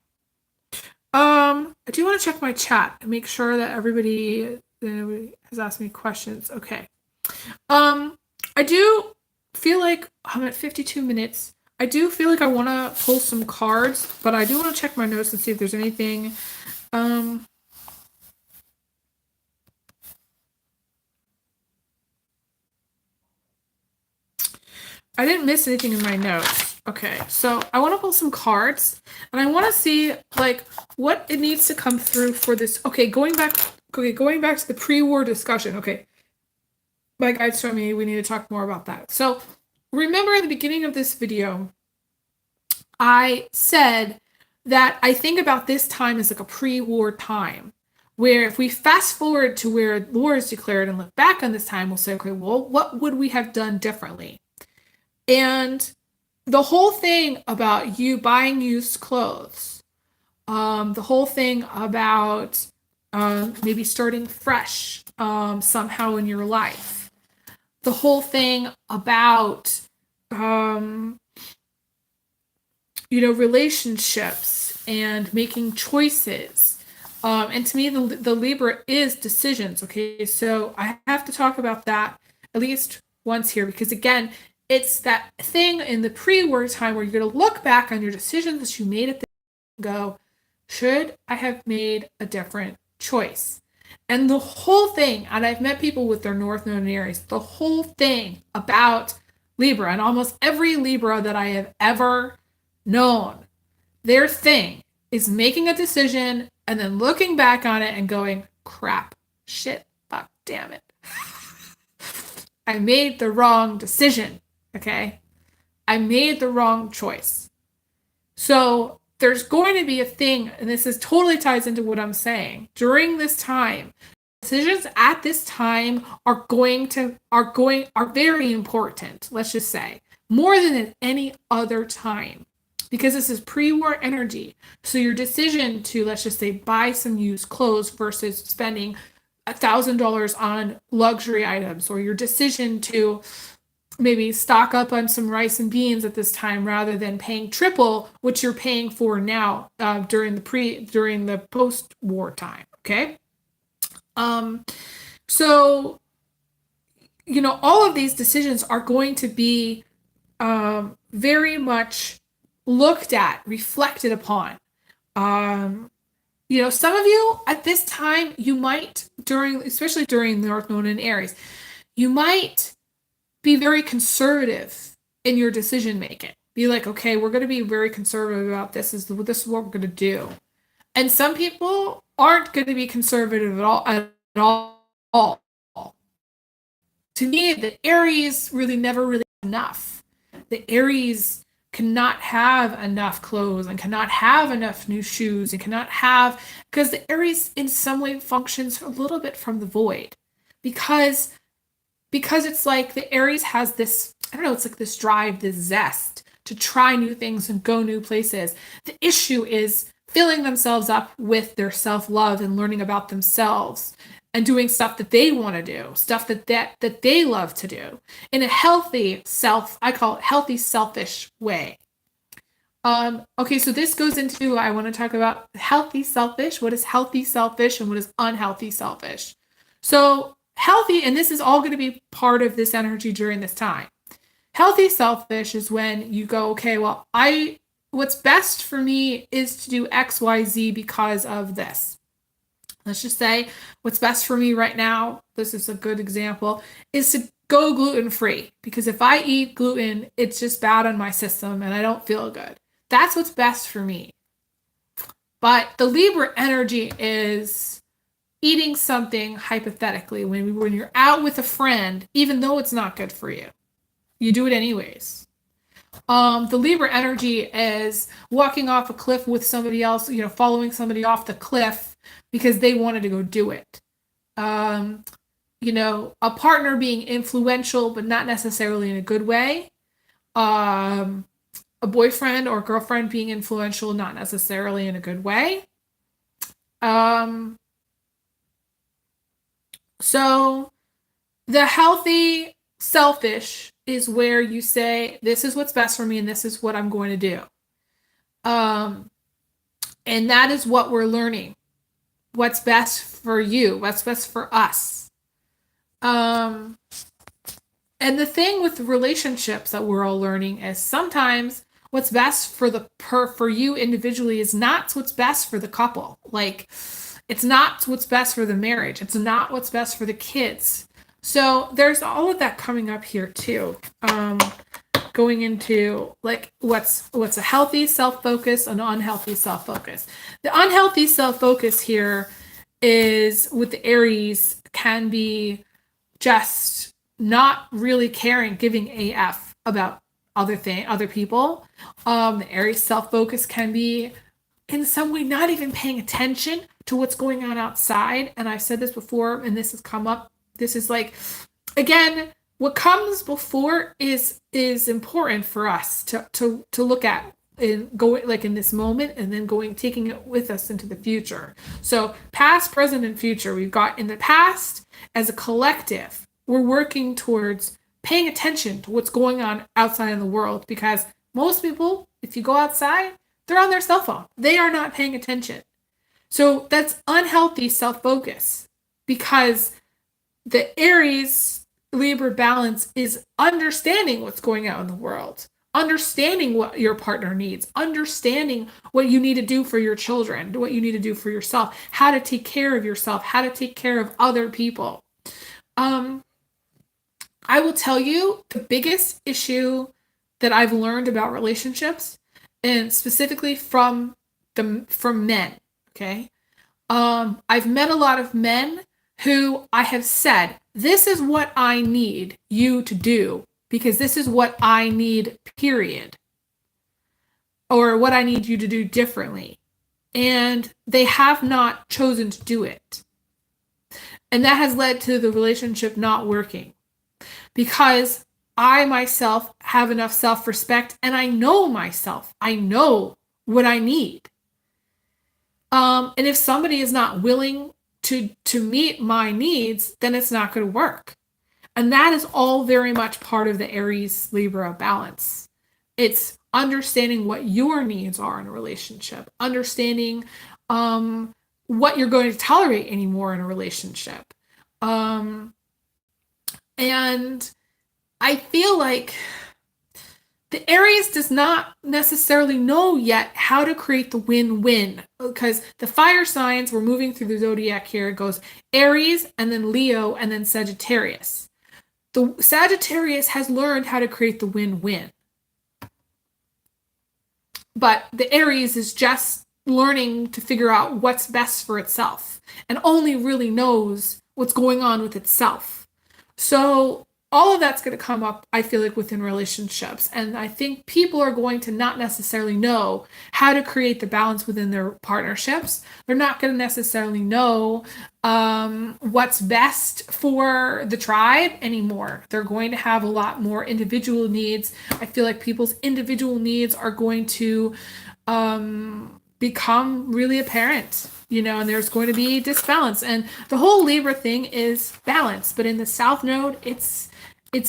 I do want to check my chat and make sure that everybody has asked me questions. Okay. I do feel like I'm at 52 minutes. I do feel like I want to pull some cards, but I do want to check my notes and see if there's anything. I didn't miss anything in my notes. Okay, so I want to pull some cards, and I want to see like what it needs to come through for this. Okay, going back to the pre-war discussion. Okay, my guides told me we need to talk more about that. So remember at the beginning of this video, I said that I think about this time as like a pre-war time, where if we fast forward to where war is declared and look back on this time, we'll say, okay, well, what would we have done differently? And the whole thing about you buying used clothes, the whole thing about maybe starting fresh somehow in your life, the whole thing about, relationships and making choices. And to me, the Libra is decisions. Okay, so I have to talk about that at least once here because, again, it's that thing in the pre-war time where you're going to look back on your decisions that you made at the and go, should I have made a different choice? And the whole thing, and I've met people with their North Node and Aries, the whole thing about Libra, and almost every Libra that I have ever known, their thing is making a decision and then looking back on it and going, crap, shit, fuck, damn it. I made the wrong decision. Okay, I made the wrong choice. So there's going to be a thing, and this is totally ties into what I'm saying. During this time, decisions at this time are very important. Let's just say more than at any other time, because this is pre-war energy. So your decision to, let's just say, buy some used clothes versus spending $1,000 on luxury items, or your decision to maybe stock up on some rice and beans at this time rather than paying triple what you're paying for now during the post-war time. Okay, so all of these decisions are going to be very much looked at, reflected upon. Um, some of you at this time, you might, especially during the North Node in Aries, you might be very conservative in your decision making. Be like, okay, we're going to be very conservative about this. This is what we're going to do. And some people aren't going to be conservative at all. At all. To me, the Aries really never really enough. The Aries cannot have enough clothes and cannot have enough new shoes and cannot have, because the Aries in some way functions a little bit from the void, because it's like the Aries has this, I don't know, it's like this drive, this zest to try new things and go new places. The issue is filling themselves up with their self-love and learning about themselves and doing stuff that they want to do, stuff that they love to do in a healthy I call it healthy selfish way. Okay, so this goes into, I want to talk about healthy selfish. What is healthy selfish and what is unhealthy selfish? So healthy, and this is all going to be part of this energy during this time. Healthy selfish is when you go, okay, well, what's best for me is to do X, Y, Z because of this. Let's just say what's best for me right now, this is a good example, is to go gluten-free, because if I eat gluten, it's just bad on my system and I don't feel good. That's what's best for me. But the Libra energy is eating something hypothetically when you're out with a friend, even though it's not good for you. You do it anyways. The Libra energy is walking off a cliff with somebody else, following somebody off the cliff because they wanted to go do it. A partner being influential, but not necessarily in a good way. A boyfriend or girlfriend being influential, not necessarily in a good way. So the healthy selfish is where you say, this is what's best for me and this is what I'm going to do. And that is what we're learning. What's best for you, what's best for us. And the thing with relationships that we're all learning is sometimes what's best for you individually is not what's best for the couple. Like, it's not what's best for the marriage. It's not what's best for the kids. So there's all of that coming up here too. Going into like what's a healthy self-focus and unhealthy self-focus. The unhealthy self-focus here is with the Aries can be just not really caring, giving AF about other people. The Aries self-focus can be in some way not even paying attention to what's going on outside. And I've said this before, and this has come up. This is like, again, what comes before is important for us to look at and go like in this moment, and then taking it with us into the future. So past, present, and future. We've got in the past as a collective, we're working towards paying attention to what's going on outside in the world, because most people, if you go outside, they're on their cell phone. They are not paying attention. So that's unhealthy self-focus, because the Aries Libra balance is understanding what's going on in the world, understanding what your partner needs, understanding what you need to do for your children, what you need to do for yourself, how to take care of yourself, how to take care of other people. I will tell you the biggest issue that I've learned about relationships, and specifically from men, okay? I've met a lot of men who I have said, this is what I need you to do, because this is what I need, period. Or what I need you to do differently. And they have not chosen to do it. And that has led to the relationship not working. Because I myself have enough self-respect, and I know myself. I know what I need. And if somebody is not willing to meet my needs, then it's not going to work. And that is all very much part of the Aries Libra balance. It's understanding what your needs are in a relationship, understanding what you're going to tolerate anymore in a relationship. And I feel like the Aries does not necessarily know yet how to create the win-win, because the fire signs, we're moving through the zodiac here. It goes Aries and then Leo and then Sagittarius. The Sagittarius has learned how to create the win-win. But the Aries is just learning to figure out what's best for itself and only really knows what's going on with itself. So all of that's going to come up, I feel like, within relationships. And I think people are going to not necessarily know how to create the balance within their partnerships. They're not going to necessarily know what's best for the tribe anymore. They're going to have a lot more individual needs. I feel like people's individual needs are going to become really apparent, and there's going to be disbalance. And the whole Libra thing is balance, but in the South Node, it's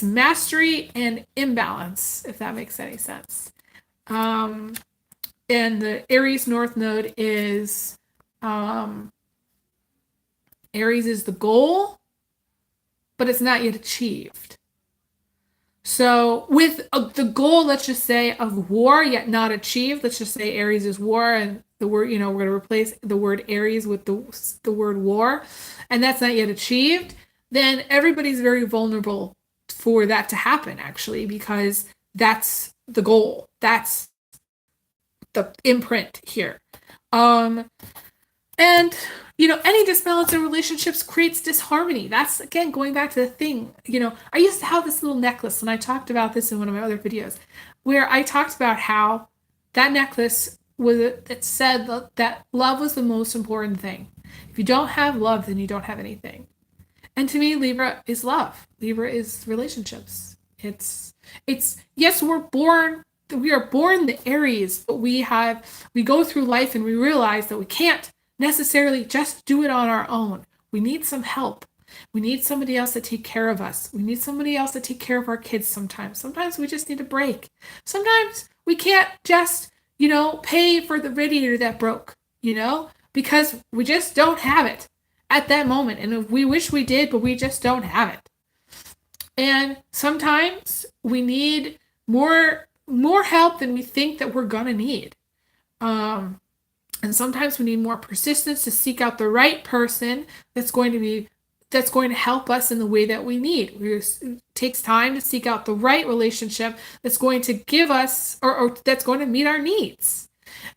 mastery and imbalance, if that makes any sense. And the Aries North Node is Aries is the goal, but it's not yet achieved. So with the goal, let's just say, of war yet not achieved, let's just say Aries is war, and the word, we're going to replace the word Aries with the word war, and that's not yet achieved, then everybody's very vulnerable for that to happen, actually, because that's the goal. That's the imprint here. And, any disbalance in relationships creates disharmony. That's, again, going back to the thing. I used to have this little necklace, and I talked about this in one of my other videos, where I talked about how that necklace it said that love was the most important thing. If you don't have love, then you don't have anything. And to me, Libra is love. Libra is relationships. It's yes, we are born the Aries, but we go through life and we realize that we can't necessarily just do it on our own. We need some help. We need somebody else to take care of us. We need somebody else to take care of our kids sometimes. Sometimes we just need a break. Sometimes we can't just, pay for the radiator that broke, because we just don't have it at that moment. And we wish we did, but we just don't have it. And sometimes we need more help than we think that we're gonna need. And sometimes we need more persistence to seek out the right person that's going to help us in the way that we need. It takes time to seek out the right relationship that's going to give us or that's going to meet our needs.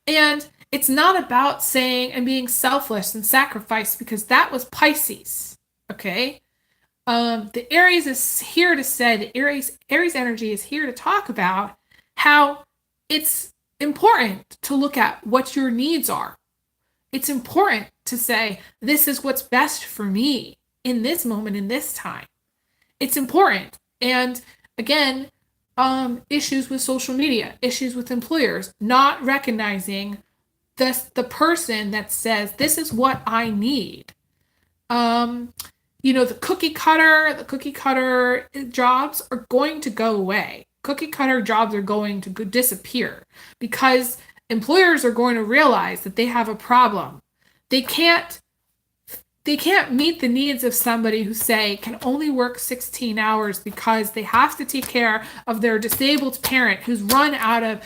And it's not about saying and being selfless and sacrifice, because that was Pisces. Okay? The Aries is here to say, the Aries energy is here to talk about how it's important to look at what your needs are. It's important to say, this is what's best for me in this moment, in this time. It's important. And again, issues with social media, issues with employers, not recognizing the person that says, this is what I need. The cookie cutter jobs are going to go away. Cookie cutter jobs are going to disappear because employers are going to realize that they have a problem. They can't meet the needs of somebody who, say, can only work 16 hours because they have to take care of their disabled parent who's run out of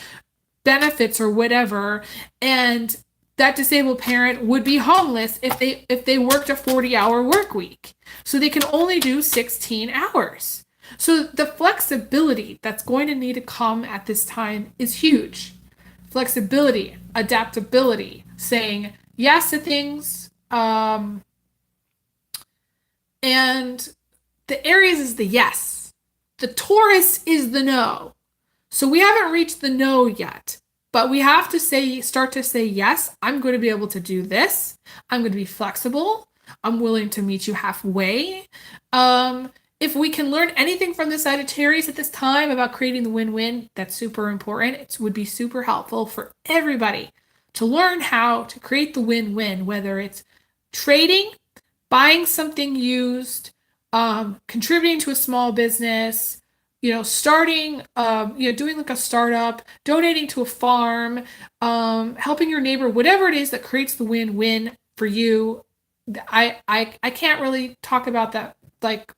benefits or whatever, and that disabled parent would be homeless if they worked a 40-hour work week. So they can only do 16 hours. So the flexibility that's going to need to come at this time is huge. Flexibility, adaptability, saying yes to things. And the Aries is the yes. The Taurus is the no. So we haven't reached the no yet, but we have to start to say, yes, I'm going to be able to do this. I'm going to be flexible. I'm willing to meet you halfway. If we can learn anything from the Sagittarius at this time about creating the win-win, that's super important. It would be super helpful for everybody to learn how to create the win-win, whether it's trading, buying something used, contributing to a small business, starting, doing like a startup, donating to a farm, helping your neighbor, whatever it is that creates the win-win for you. I can't really talk about that like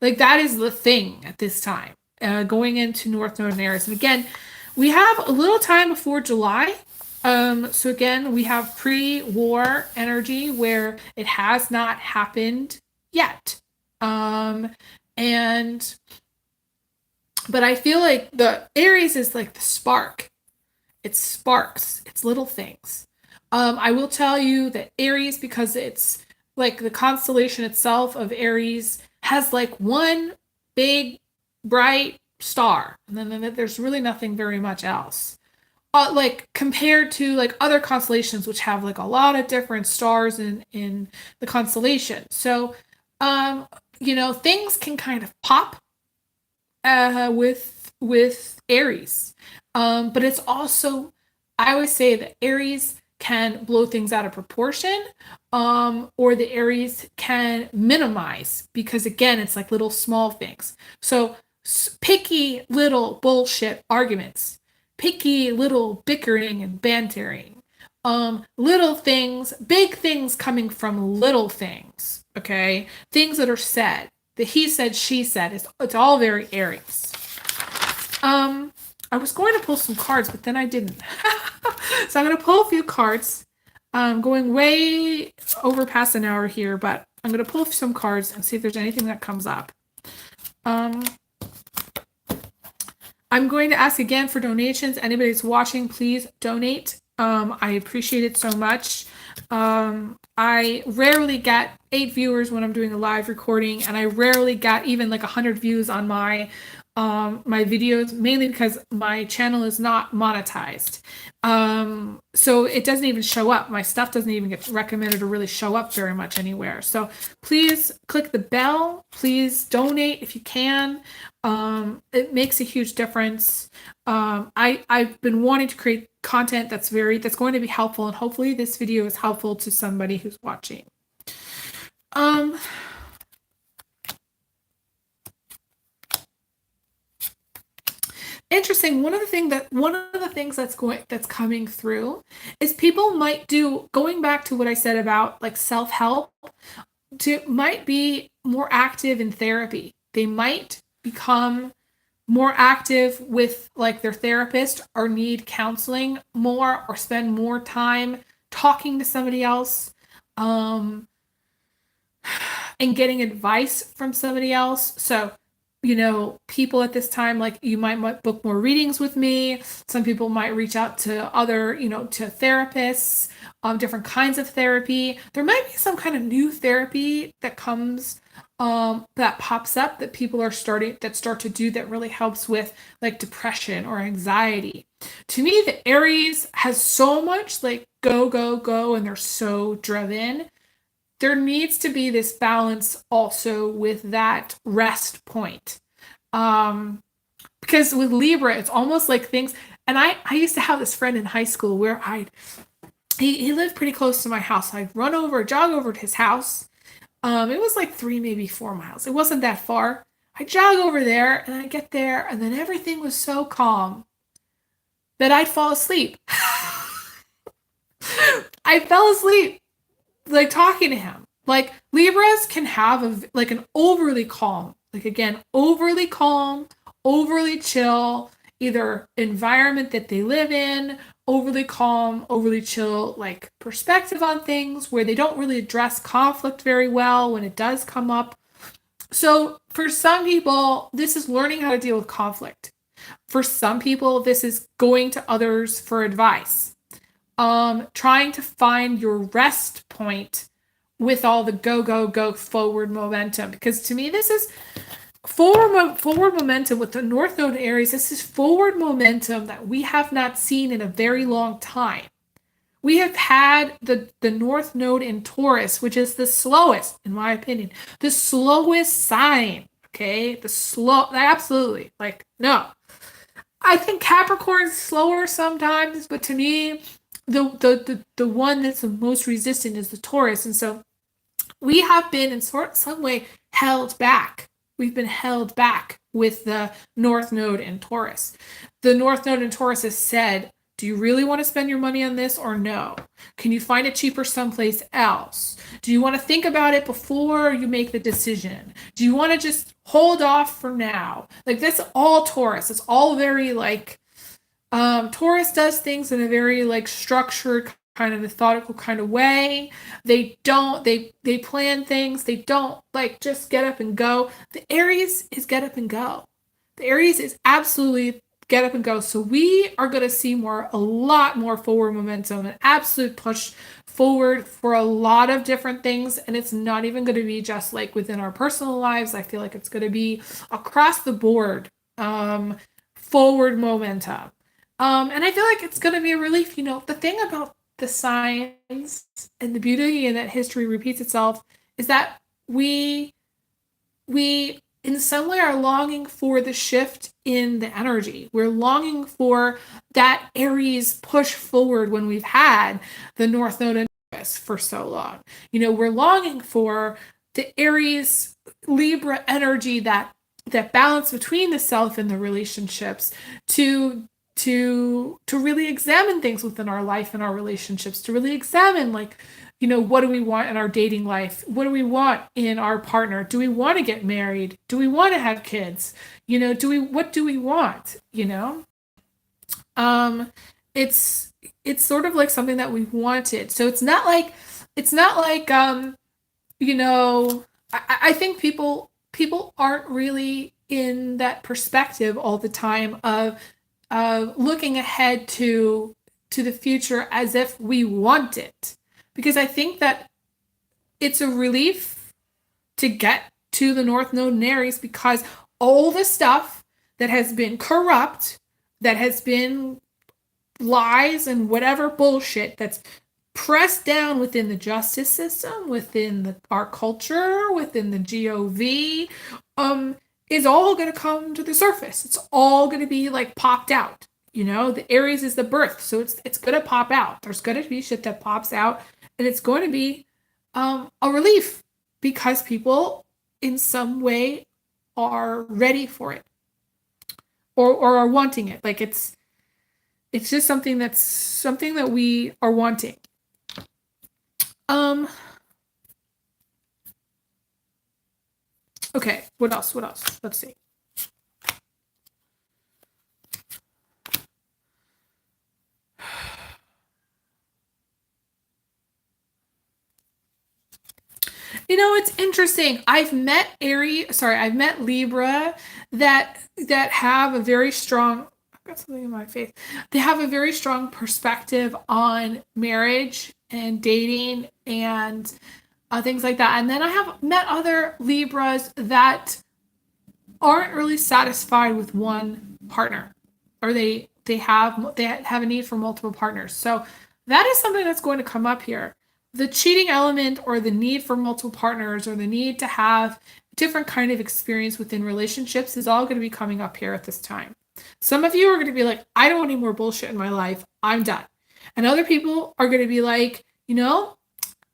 Like that is the thing at this time, going into North Node and Aries. And again, we have a little time before July. So again, we have pre-war energy where it has not happened yet. And but I feel like the Aries is like the spark. It sparks. It's little things. I will tell you that Aries, because it's like the constellation itself of Aries has like one big bright star, and then there's really nothing very much else. Like compared to like other constellations, which have like a lot of different stars in the constellation. So, um, things can kind of pop with Aries. But it's also, I always say that Aries can blow things out of proportion, or the Aries can minimize because again, it's like little small things. So picky little bullshit arguments, picky little bickering and bantering, little things, big things coming from little things. Okay, things that are said. The he said, she said. It's all very Aries. I was going to pull some cards, but then I didn't. So I'm going to pull a few cards. I'm going way over past an hour here, but I'm going to pull some cards and see if there's anything that comes up. I'm going to ask again for donations. Anybody that's watching, please donate. I appreciate it so much. I rarely get 8 viewers when I'm doing a live recording, and I rarely get even like 100 views on my videos, mainly because my channel is not monetized. So it doesn't even show up. My stuff doesn't even get recommended or really show up very much anywhere. So please click the bell. Please donate if you can. It makes a huge difference. I've been wanting to create content that's going to be helpful, and hopefully this video is helpful to somebody who's watching. Interesting. One of the things that's coming through is people might do, going back to what I said about like self-help, might be more active in therapy. They might become more active with like their therapist, or need counseling more, or spend more time talking to somebody else, and getting advice from somebody else. So people at this time, like you might book more readings with me. Some people might reach out to other, to therapists, different kinds of therapy. There might be some kind of new therapy that comes, that pops up that people start to do, that really helps with like depression or anxiety. To me, the Aries has so much like go, go, go, and they're so driven. There needs to be this balance also with that rest point. Because with Libra, it's almost like things, and I used to have this friend in high school where he lived pretty close to my house. I'd jog over to his house. It was like 3, maybe 4 miles. It wasn't that far. I jog over there and I get there, and then everything was so calm that I'd fall asleep. I fell asleep like talking to him. Like Libras can have an overly calm, like again, overly calm, overly chill, either environment that they live in, overly calm, overly chill, like perspective on things, where they don't really address conflict very well when it does come up. So for some people, this is learning how to deal with conflict. For some people, this is going to others for advice. Trying to find your rest point with all the go, go, go forward momentum. Because to me, this is forward momentum with the North Node Aries. This is forward momentum that we have not seen in a very long time. We have had the North Node in Taurus, which is the slowest, in my opinion, the slowest sign. Okay, absolutely, like, no. I think Capricorn's slower sometimes, but to me, the one that's the most resistant is the Taurus. And so we have been in some way held back. We've been held back with the North Node in Taurus. The North Node in Taurus has said, Do you really want to spend your money on this or no? Can you find it cheaper someplace else? Do you want to think about it before you make the decision? Do you want to just hold off for now? Like, that's all Taurus. It's all very like, Taurus does things in a very like structured, kind of methodical kind of way. They plan things. They don't like just get up and go. The Aries is get up and go. The Aries is absolutely get up and go. So we are going to see a lot more forward momentum, an absolute push forward for a lot of different things. And it's not even going to be just like within our personal lives. I feel like it's going to be across the board, forward momentum. And I feel like it's going to be a relief. You know, the thing about the signs and the beauty and that history repeats itself is that we in some way are longing for the shift in the energy. We're longing for that Aries push forward when we've had the North Node in Taurus for so long. You know, we're longing for the Aries Libra energy, that balance between the self and the relationships to really examine things within our life and our relationships, to really examine like, you know, what do we want in our dating life? What do we want in our partner? Do we want to get married? Do we want to have kids? You know, what do we want? You know? It's sort of like something that we've wanted. So it's not like, you know, I think people aren't really in that perspective all the time of looking ahead to the future as if we want it. Because I think that it's a relief to get to the North Node in Aries, because all the stuff that has been corrupt, that has been lies and whatever bullshit that's pressed down within the justice system, within our culture, within the GOV, is all going to come to the surface. It's all going to be like popped out. You know, the Aries is the birth, so it's going to pop out. There's going to be shit that pops out, and it's going to be a relief because people in some way are ready for it or are wanting it. Like it's just something that we are wanting. Okay, what else? Let's see. You know, it's interesting. I've met Libra that have a very strong, I've got something in my face. They have a very strong perspective on marriage and dating and things like that. And then I have met other Libras that aren't really satisfied with one partner, or they have a need for multiple partners. So that is something that's going to come up here. The cheating element, or the need for multiple partners, or the need to have different kind of experience within relationships, is all going to be coming up here at this time. Some of you are going to be like, I don't want any more bullshit in my life. I'm done. And other people are going to be like, you know,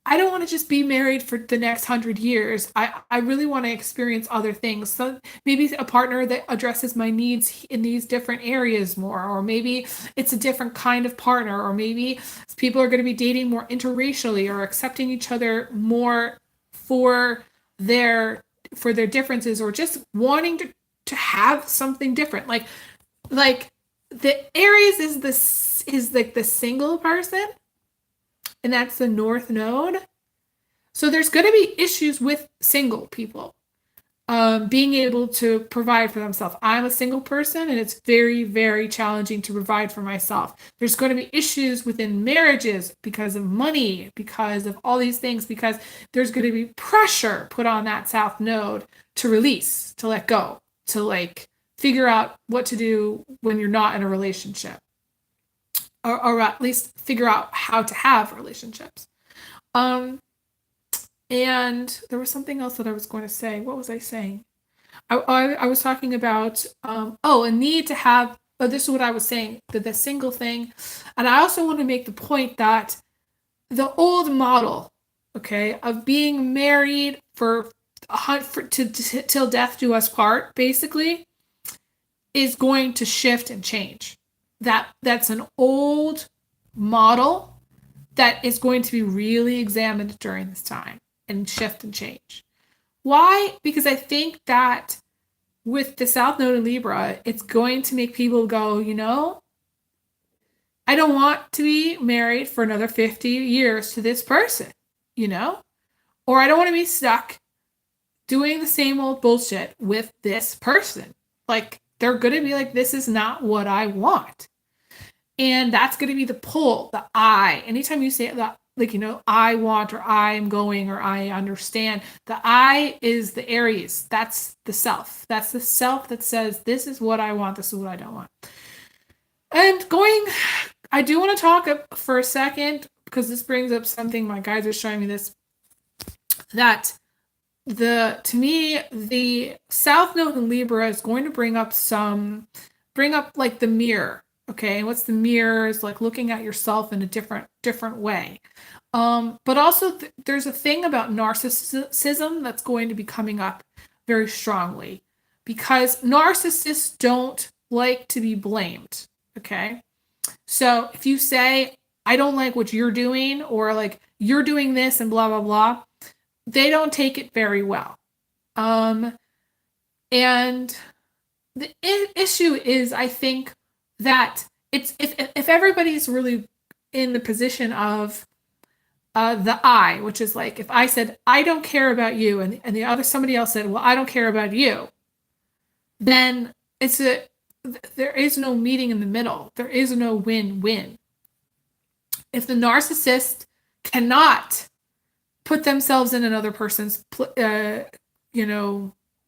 I don't want to just be married for the next 100 years. I really want to experience other things. So maybe a partner that addresses my needs in these different areas more, or maybe it's a different kind of partner, or maybe people are going to be dating more interracially or accepting each other more for their differences, or just wanting to have something different. Like the Aries is like the single person, and that's the North Node. So there's going to be issues with single people being able to provide for themselves. I'm a single person, and it's very, very challenging to provide for myself. There's going to be issues within marriages because of money, because of all these things, because there's going to be pressure put on that South Node to release, to let go, to like figure out what to do when you're not in a relationship. Or at least figure out how to have relationships. And there was something else that I was going to say. What was I saying? I was talking about, a need to have, this is what I was saying, the single thing. And I also want to make the point that the old model, okay, of being married till death do us part, basically, is going to shift and change. that's an old model that is going to be really examined during this time and shift and change. Why? Because I think that with the South Node in Libra, it's going to make people go, I don't want to be married for another 50 years to this person, or I don't want to be stuck doing the same old bullshit with this person. Like, they're going to be like, this is not what I want. And that's going to be the pull, the I. Anytime you say that, like, I want, or I'm going, or I understand, the I is the Aries. That's the self. That's the self that says, this is what I want, this is what I don't want. And I do want to talk for a second, because this brings up something, my guides are showing me this, that to me, the South Node in Libra is going to bring up like the mirror. Okay, and what's the mirror is like looking at yourself in a different way. But also there's a thing about narcissism that's going to be coming up very strongly, because narcissists don't like to be blamed. Okay, so if you say, I don't like what you're doing, or like you're doing this and blah blah blah, they don't take it very well. And the issue is, I think that it's if everybody's really in the position of the I, which is like, if I said, I don't care about you, and the other, somebody else said, well, I don't care about you, then there is no meeting in the middle. There is no win-win. If the narcissist cannot put themselves in another person's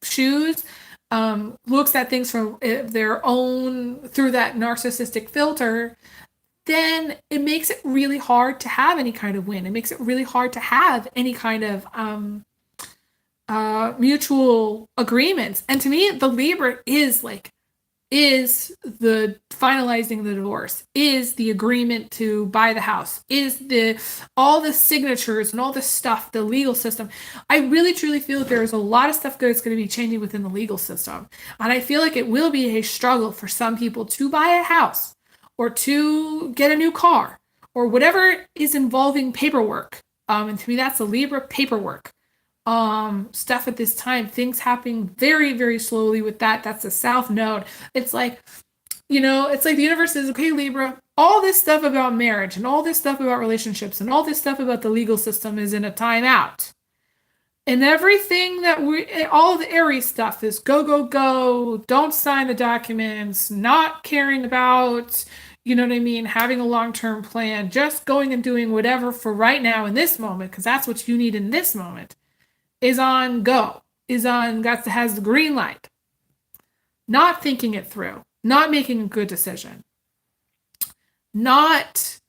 shoes, looks at things from their own, through that narcissistic filter, then it makes it really hard to have any kind of win. It makes it really hard to have any kind of mutual agreements. And to me, the Libra is the finalizing the divorce, is the agreement to buy the house, is all the signatures and all the stuff, the legal system. I really truly feel that there's a lot of stuff that's going to be changing within the legal system. And I feel like it will be a struggle for some people to buy a house, or to get a new car, or whatever is involving paperwork. And to me, that's the Libra paperwork. Stuff at this time, things happening very, very slowly with that. That's the South Node. It's like, it's like the universe is, okay, Libra, all this stuff about marriage and all this stuff about relationships and all this stuff about the legal system is in a timeout. And everything all the Aries stuff is go, go, go, don't sign the documents, not caring about, having a long-term plan, just going and doing whatever for right now in this moment, because that's what you need in this moment, is on go, has the green light. Not thinking it through, not making a good decision, not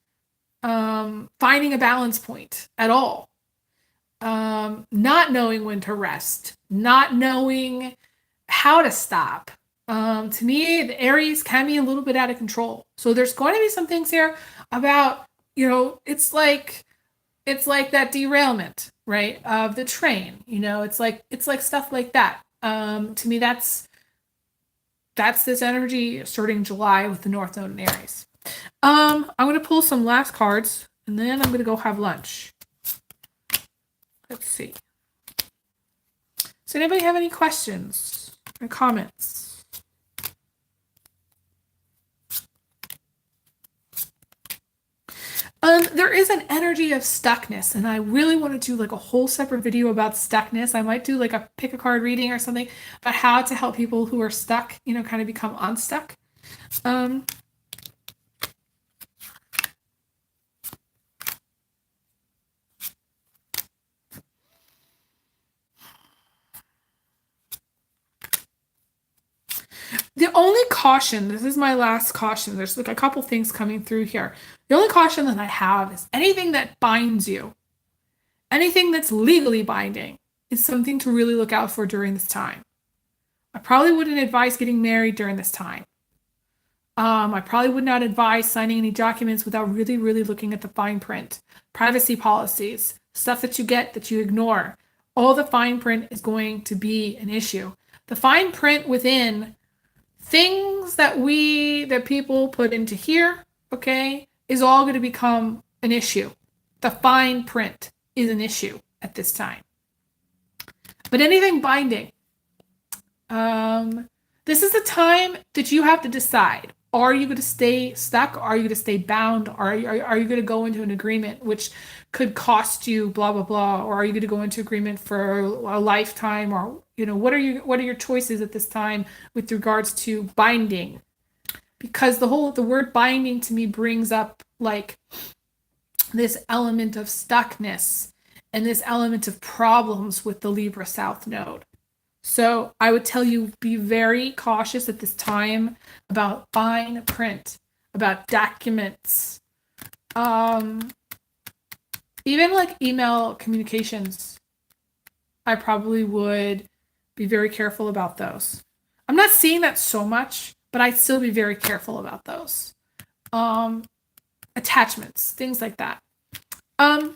finding a balance point at all, not knowing when to rest, not knowing how to stop. To me, the Aries can be a little bit out of control. So there's going to be some things here about, it's like that derailment, right, of the train. It's like stuff like that. To me, that's this energy starting July with the North Node in Aries. I'm going to pull some last cards, and then I'm going to go have lunch. Let's see. Does anybody have any questions or comments? There is an energy of stuckness, and I really want to do like a whole separate video about stuckness. I might do like a pick a card reading or something about how to help people who are stuck, kind of become unstuck. The only caution, this is my last caution, there's like a couple things coming through here. The only caution that I have is anything that binds you, anything that's legally binding, is something to really look out for during this time. I probably wouldn't advise getting married during this time. I probably would not advise signing any documents without really, really looking at the fine print. Privacy policies, stuff that you get that you ignore. All the fine print is going to be an issue. The fine print within things that people put into here, okay, is all going to become an issue. The fine print is an issue at this time. But anything binding, this is the time that you have to decide. Are you going to stay stuck? Are you going to stay bound? Are you going to go into an agreement which could cost you blah, blah, blah? Or are you going to go into agreement for a lifetime? Or, what are your choices at this time with regards to binding? Because the word binding to me brings up like this element of stuckness and this element of problems with the Libra South Node. So I would tell you, be very cautious at this time about fine print, about documents, even like email communications. I probably would be very careful about those. I'm not seeing that so much, but I'd still be very careful about those. Attachments, things like that. But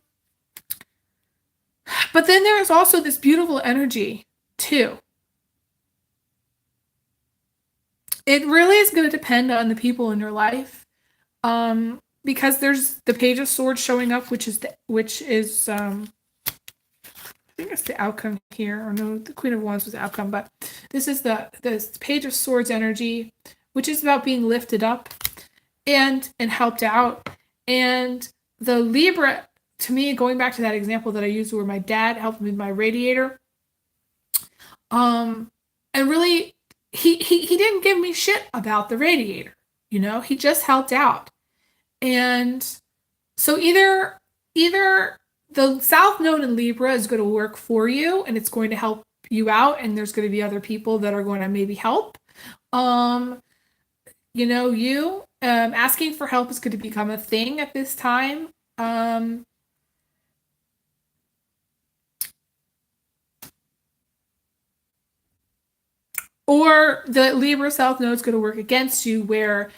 then there is also this beautiful energy too. It really is going to depend on the people in your life, because there's the Page of Swords showing up, which is I think it's the outcome here, or no, the Queen of Wands was the outcome, but this is the Page of Swords energy, which is about being lifted up and helped out. And the Libra, to me, going back to that example that I used where my dad helped me with my radiator, and really he didn't give me shit about the radiator, he just helped out. And so either the South Node in Libra is going to work for you and it's going to help you out, and there's going to be other people that are going to maybe help. Asking for help is going to become a thing at this time. Or the Libra South Node is going to work against you, where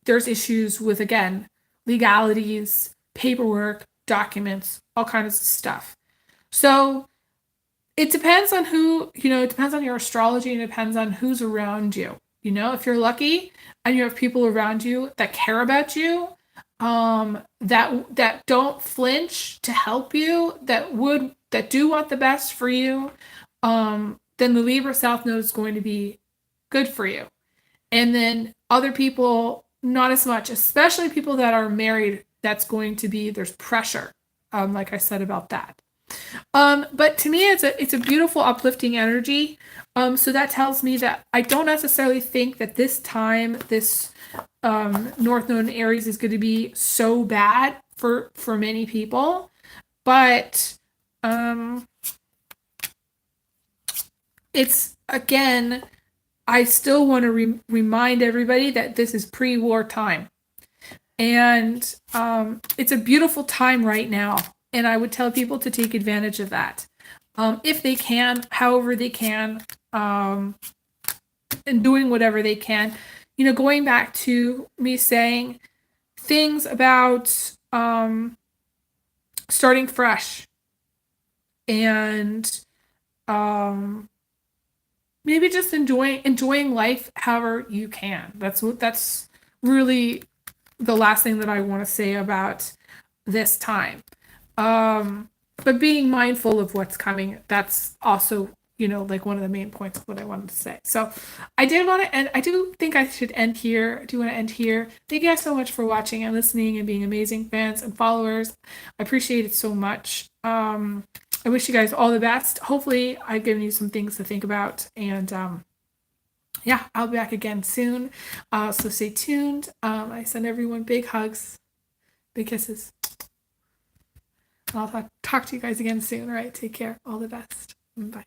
there's issues with, again, legalities, paperwork, documents, all kinds of stuff. So it depends on it depends on your astrology, and it depends on who's around you. If you're lucky and you have people around you that care about you, that don't flinch to help you, that do want the best for you, then the Libra South Node is going to be good for you. And then other people, not as much, especially people that are married, there's pressure, like I said about that. But to me, it's a beautiful, uplifting energy. So that tells me that I don't necessarily think that this time, this North Node in Aries is going to be so bad for many people. But it's, again, I still want to remind everybody that this is pre-war time. And it's a beautiful time right now. And I would tell people to take advantage of that. If they can, however they can, and doing whatever they can. Going back to me saying things about starting fresh and maybe just enjoying life however you can. That's really the last thing that I want to say about this time. But being mindful of what's coming, that's also, like one of the main points of what I wanted to say. So I do think I should end here. I do want to end here. Thank you guys so much for watching and listening and being amazing fans and followers. I appreciate it so much. I wish you guys all the best. Hopefully I've given you some things to think about, and yeah, I'll be back again soon. So stay tuned. I send everyone big hugs, big kisses. I'll talk to you guys again soon. All right, take care. All the best. Bye.